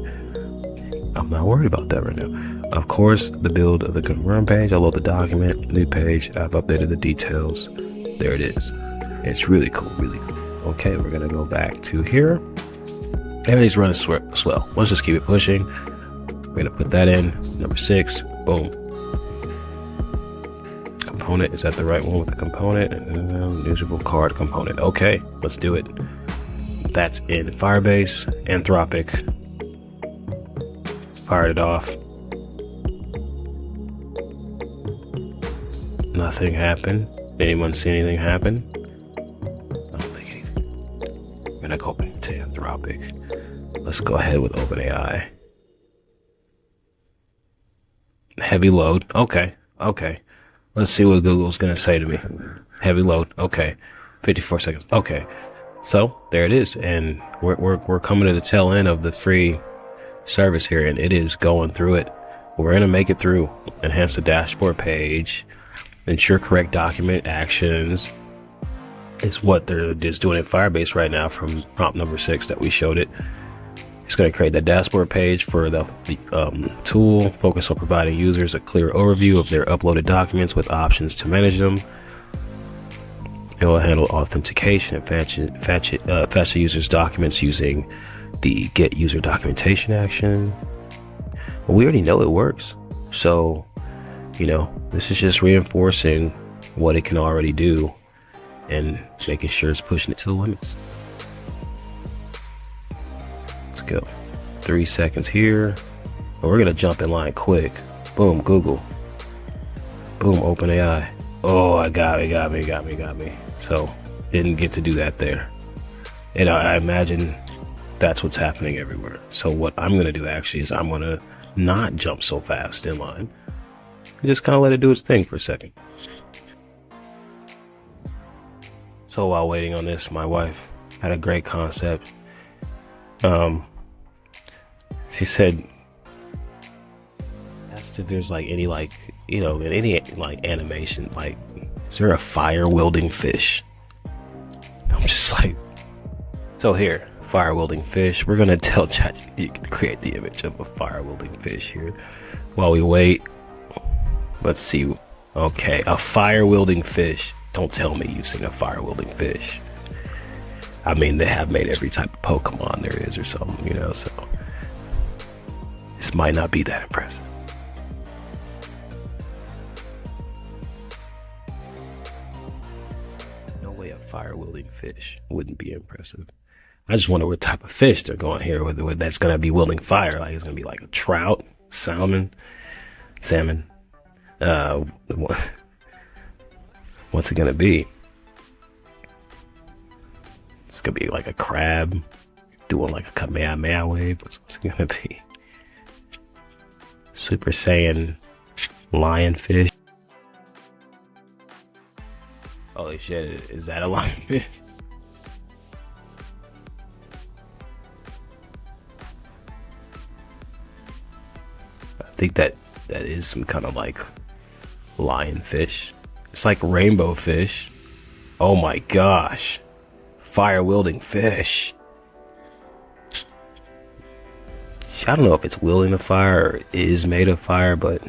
I'm not worried about that right now. Of course, the build of the confirm page. I load the document, new page. I've updated the details. There it is. It's really cool, really cool. Okay, we're gonna go back to here. Everything's running swell. Let's just keep it pushing. We're gonna put that in, number 6, boom. Component, is that the right one with the component? Usable card component. Okay, let's do it. That's in Firebase, Anthropic. Fired it off. Nothing happened. Anyone see anything happen? I don't think anything. I'm gonna go open to Anthropic. Let's go ahead with OpenAI. Heavy load. Okay. Let's see what Google's gonna say to me. Heavy load. Okay. 54 seconds. Okay. So there it is, and we're coming to the tail end of the free service here, and it is going through it. We're gonna make it through. Enhance the dashboard page. Ensure correct document actions. Is what they're just doing in Firebase right now from prompt number 6 that we showed it. It's going to create the dashboard page for the tool. Focus on providing users a clear overview of their uploaded documents with options to manage them. It will handle authentication and fetch the user's documents using the get user documentation action. Well, we already know it works. So, you know, this is just reinforcing what it can already do and making sure it's pushing it to the limits. Go 3 seconds here. But we're gonna jump in line quick. Boom, Google. Boom, OpenAI. Oh, I got me. So didn't get to do that there. And I imagine that's what's happening everywhere. So what I'm gonna do actually is I'm gonna not jump so fast in line and just kind of let it do its thing for a second. So while waiting on this, my wife had a great concept. She said, if there's like any, like, you know, in any like animation, like, is there a fire wielding fish? I'm just like, so here, fire wielding fish. We're gonna tell ChatGPT to create the image of a fire wielding fish here. While we wait, let's see. Okay, a fire wielding fish. Don't tell me you've seen a fire wielding fish. I mean, they have made every type of Pokemon there is or something, you know, so this might not be that impressive. No way a fire-wielding fish wouldn't be impressive. I just wonder what type of fish they're going here with that's going to be wielding fire. Like, it's going to be like a trout, salmon. What's it going to be? gonna be like a crab doing like a Kamehameha wave. What's it gonna be? Super Saiyan lionfish. Holy shit, is that a lionfish? I think that is some kind of like lionfish. It's like rainbow fish. Oh my gosh. Fire wielding fish. I don't know if it's wielding the fire or is made of fire, but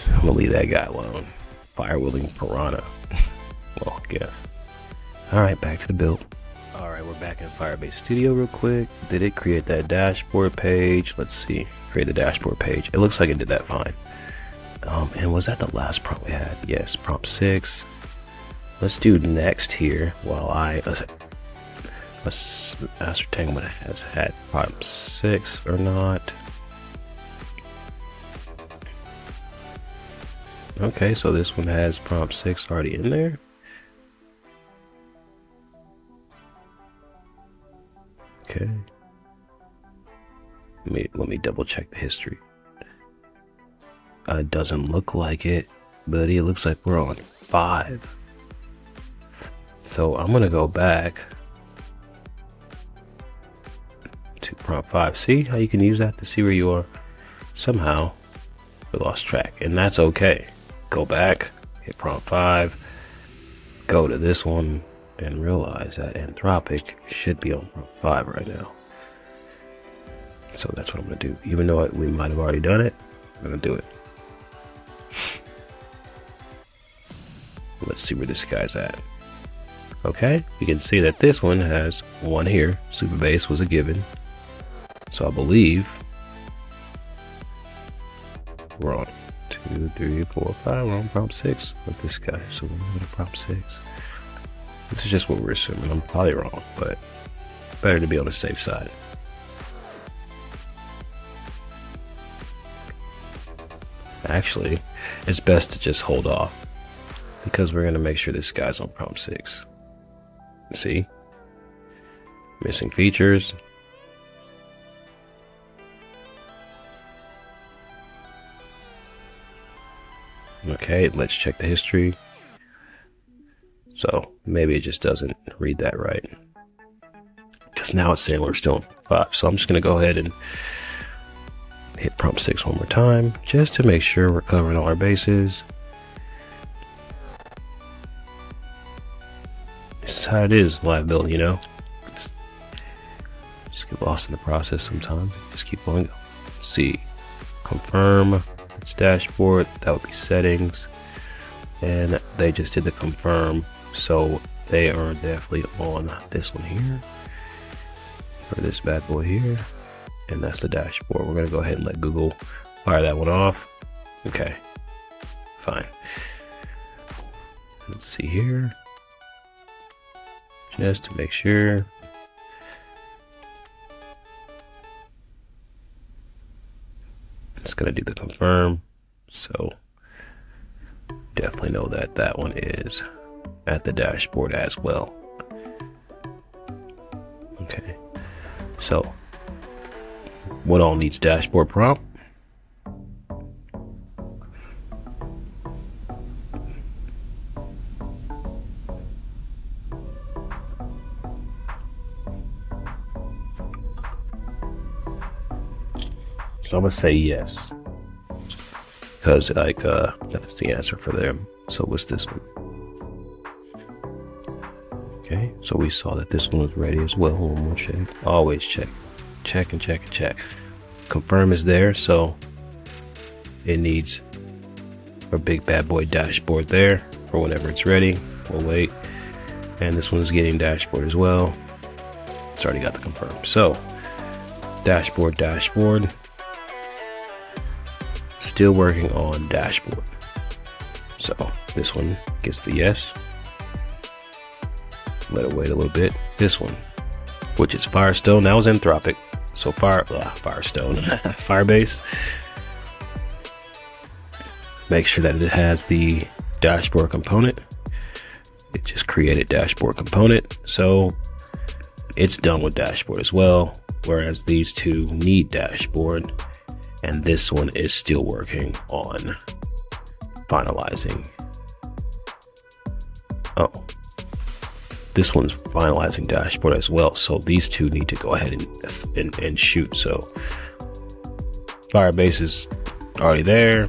I'm gonna leave that guy alone. Fire wielding piranha. Well, I guess. Alright, back to the build. Alright, we're back in Firebase Studio real quick. Did it create that dashboard page? Let's see. Create the dashboard page. It looks like it did that fine. And was that the last prompt we had? Yes, prompt 6. Let's do next here while I let's ascertain what it has had prompt 6 or not. Okay, so this one has prompt 6 already in there. Okay. Let me double check the history. It doesn't look like it, but it looks like we're on 5. So I'm gonna go back to prompt 5. See how you can use that to see where you are? Somehow we lost track, and that's okay. Go back, hit prompt 5, go to this one, and realize that Anthropic should be on prompt 5 right now. So that's what I'm gonna do. Even though we might have already done it, I'm gonna do it. Let's see where this guy's at. Okay, you can see that this one has 1 here. Superbase was a given. So I believe we're on 2, 3, 4, 5. We're on prompt 6 with this guy. So we're going to prompt 6. This is just what we're assuming. I'm probably wrong, but better to be on the safe side. Actually, it's best to just hold off because we're going to make sure this guy's on prompt 6. See? Missing features. Okay, let's check the history. So maybe it just doesn't read that right. Because now it's saying we're still on 5. So I'm just going to go ahead and hit prompt 6 one more time just to make sure we're covering all our bases. This is how it is, live build, you know? Just get lost in the process sometimes. Just keep going. Let's see. Confirm. It's dashboard. That would be settings. And they just did the confirm. So they are definitely on this one here. For this bad boy here. And that's the dashboard. We're going to go ahead and let Google fire that one off. Okay. Fine. Let's see here. Just to make sure. It's going to do the confirm. So definitely know that that one is at the dashboard as well. Okay. So what all needs dashboard prompt? So I'm gonna say yes, because like that's the answer for them. So what's this one? Okay, so we saw that this one was ready as well. One more check. Always check, check and check and check. Confirm is there, so it needs a big bad boy dashboard there for whenever it's ready. We'll wait, and this one's getting dashboard as well. It's already got the confirm. So dashboard, dashboard. Still working on dashboard. So this one gets the yes. Let it wait a little bit. This one, which is Firestone, that was Anthropic. So Firestone, Firebase. Make sure that it has the dashboard component. It just created dashboard component. So it's done with dashboard as well, whereas these two need dashboard, and this one is still working on finalizing. Oh, this one's finalizing dashboard as well, so these two need to go ahead and shoot. So Firebase is already there,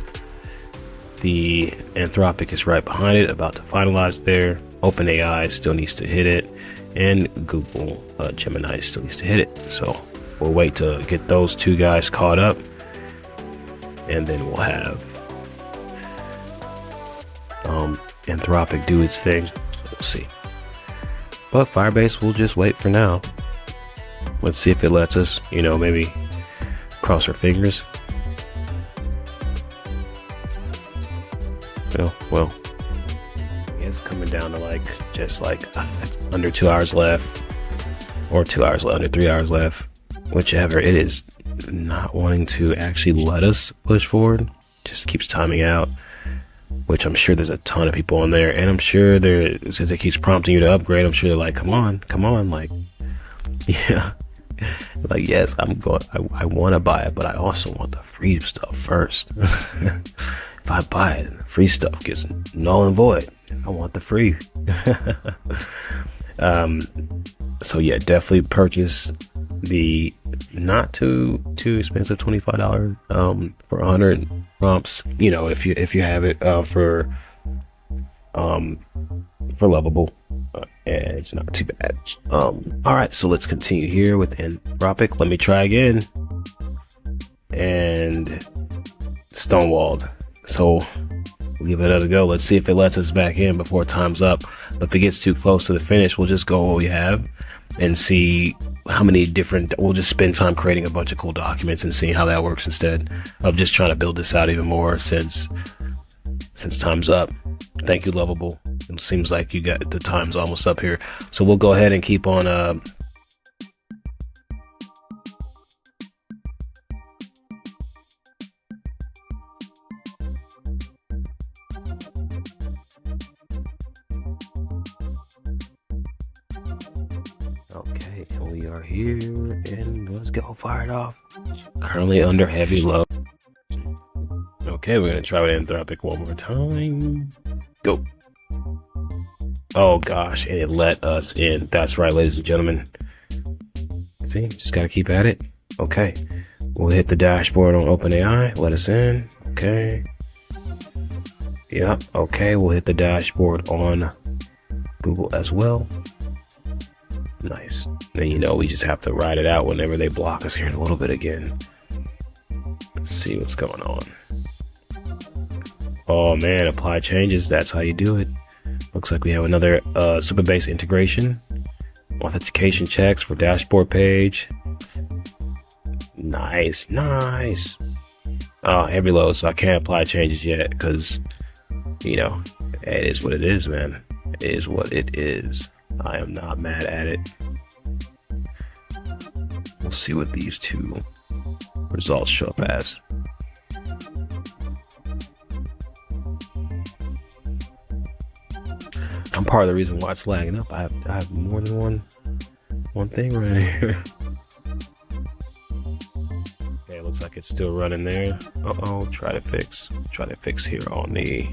the Anthropic is right behind it, about to finalize there. OpenAI still needs to hit it, and Google Gemini still needs to hit it. So we'll wait to get those two guys caught up, and then we'll have Anthropic do its thing. We'll see. But Firebase will just wait for now. Let's see if it lets us, maybe cross our fingers. Well, it's coming down to just under 2 hours left, or 2 hours left, under 3 hours left, whichever. It is not wanting to actually let us push forward. Just keeps timing out, which I'm sure there's a ton of people on there, and I'm sure since it keeps prompting you to upgrade, I'm sure they're like, come on, yeah, yes, I want to buy it, but I also want the free stuff first. If I buy it, the free stuff gets null and void. I want the free. So yeah, definitely purchase the not too expensive $25 for 100 prompts. If you have it for Lovable, it's not too bad. All right, so let's continue here with Anthropic. Let me try again, and stonewalled. So give it another go. Let's see if it lets us back in before time's up. But if it gets too close to the finish, we'll just go what we have and see how many different. We'll just spend time creating a bunch of cool documents and seeing how that works instead of just trying to build this out even more since time's up. Thank you, Lovable. It seems like you got the time's almost up here, so we'll go ahead and keep on okay, and we are here, and let's go. Fire it off. Currently under heavy load. Okay, we're gonna try with Anthropic one more time. Go. Oh gosh, and it let us in. That's right, ladies and gentlemen. See, just gotta keep at it. Okay, we'll hit the dashboard on OpenAI. Let us in. Okay. Yep. Okay, we'll hit the dashboard on Google as well. Nice. Then we just have to ride it out whenever they block us here in a little bit again. Let's see what's going on. Oh man, apply changes. That's how you do it. Looks like we have another Supabase integration. Authentication checks for dashboard page. Nice. Oh, heavy load, so I can't apply changes yet because, it is what it is, man. It is what it is. I am not mad at it. We'll see what these two results show up as. I'm part of the reason why it's lagging up. I have more than one thing right here. Okay, it looks like it's still running there. Try to fix here on the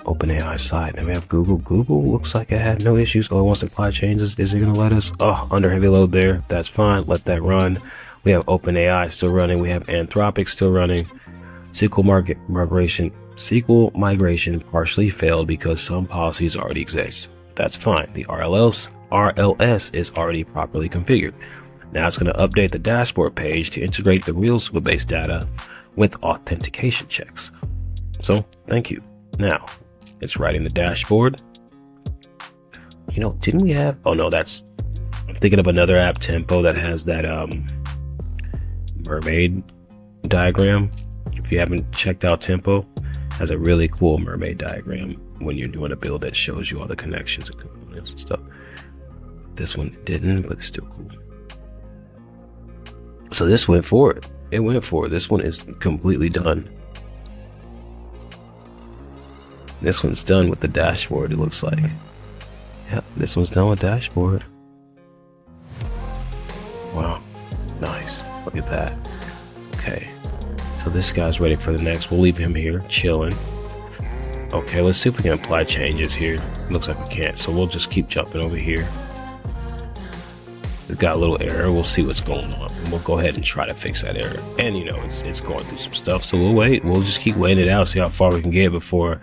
OpenAI side. And we have Google. Google looks like it had no issues. Oh, it wants to apply changes. Is it gonna let us? Oh, under heavy load there. That's fine. Let that run. We have OpenAI still running. We have Anthropic still running. SQL migration partially failed because some policies already exist. That's fine. The RLS is already properly configured. Now it's going to update the dashboard page to integrate the real Supabase data with authentication checks. So thank you. Now it's writing the dashboard. Didn't we have? Oh no, I'm thinking of another app, Tempo, that has that mermaid diagram. If you haven't checked out Tempo, has a really cool mermaid diagram when you're doing a build that shows you all the connections and components and stuff. This one didn't, but it's still cool. So this went for it. It went for it. This one is completely done. This one's done with the dashboard, it looks like. Yep, this one's done with dashboard. Look at that. Okay. So this guy's ready for the next. We'll leave him here, chilling. Okay, let's see if we can apply changes here. Looks like we can't, so we'll just keep jumping over here. We've got a little error. We'll see what's going on. And we'll go ahead and try to fix that error. And, you know, it's going through some stuff, so we'll wait. We'll just keep waiting it out, see how far we can get before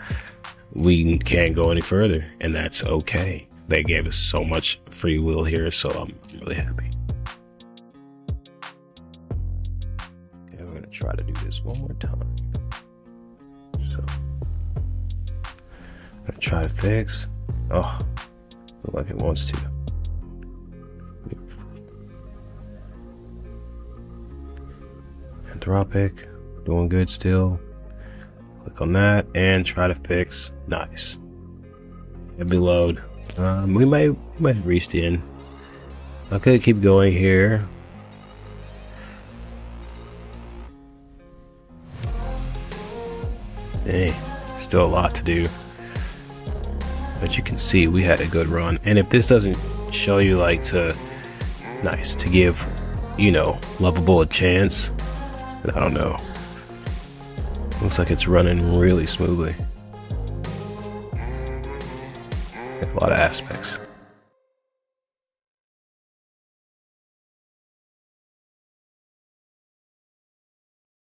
we can't go any further. And that's okay. They gave us so much free will here, so I'm really happy. Okay, we're going to try to do this one more time. So, I'm going to try to fix. Oh, look like it wants to. Anthropic, doing good still. Click on that and try to fix. Nice. It'll be load. We might reach the end. Okay, keep going here. Dang, still a lot to do. But you can see we had a good run. And if this doesn't show you like to give, you know, Lovable a chance, I don't know. Looks like it's running really smoothly. A lot of aspects.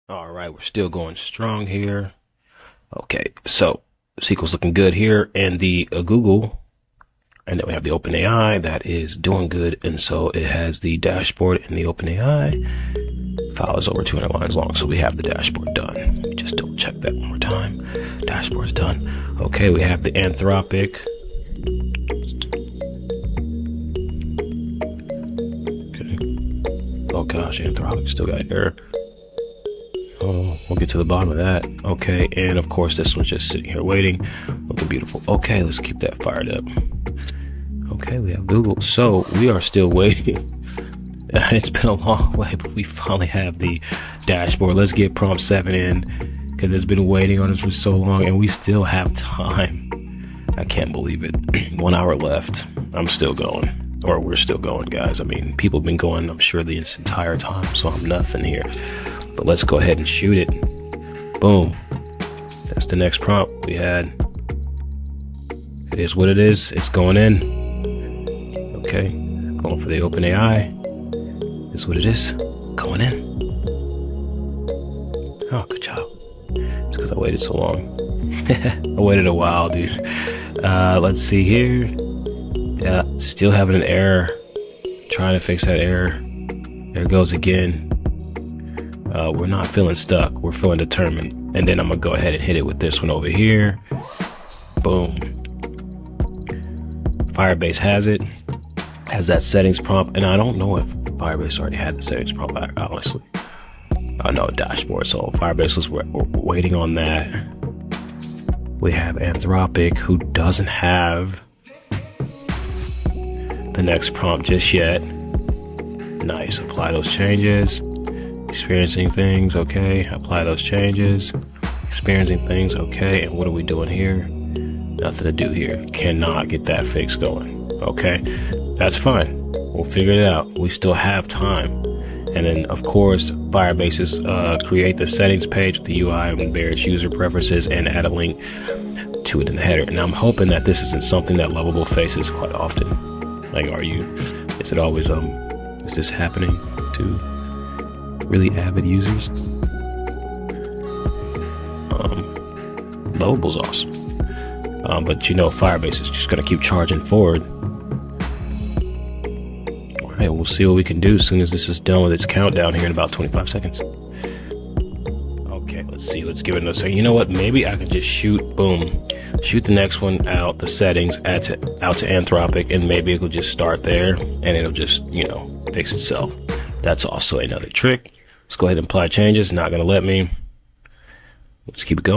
All right, we're still going strong here. Okay, so SQL's looking good here, and the Google, and then we have the OpenAI that is doing good, and so it has the dashboard in the OpenAI. File is over 200 lines long, so we have the dashboard done. Just double check that one more time. Dashboard's done. Okay, we have the Anthropic. Okay. Oh gosh, Anthropic still got error. Oh, we'll get to the bottom of that. Okay, and of course this one's just sitting here waiting. Looking beautiful. Okay, let's keep that fired up. Okay, we have Google. So we are still waiting. It's been a long way, but we finally have the dashboard. Let's get prompt 7 in, because it's been waiting on us for so long, and we still have time. I can't believe it. 1 hour left. I'm still going, or we're still going, guys. I mean, people have been going, I'm sure, this entire time, so I'm nothing here. But let's go ahead and shoot it. Boom. That's the next prompt we had. It is what it is. It's going in. Okay, going for the OpenAI. Is what it is. Going in. Oh, good job. It's because I waited so long. I waited a while, dude. Let's see here. Yeah, still having an error. Trying to fix that error. There it goes again. We're not feeling stuck. We're feeling determined. And then I'm going to go ahead and hit it with this one over here. Boom. Firebase has it. Has that settings prompt. And I don't know if Firebase already had the settings prompt, honestly. No, dashboard. So Firebase was waiting on that. We have Anthropic, who doesn't have the next prompt just yet. Nice. Apply those changes. Experiencing things. Okay. Apply those changes. Experiencing things. Okay. And what are we doing here? Nothing to do here. Cannot get that fix going. Okay. That's fine. We'll figure it out. We still have time. And then, of course, Firebase's create the settings page with the UI and bear its user preferences and add a link to it in the header. And I'm hoping that this isn't something that Lovable faces quite often. Like, is it always, is this happening to really avid users? Lovable's awesome. But you know, Firebase is just going to keep charging forward. Alright, we'll see what we can do as soon as this is done with its countdown here in about 25 seconds. Okay, let's see. Let's give it another second. You know what? Maybe I could just shoot the next one out, the settings, out to Anthropic, and maybe it'll just start there, and it'll just, you know, fix itself. That's also another trick. Let's go ahead and apply changes. Not going to let me. Let's keep it going.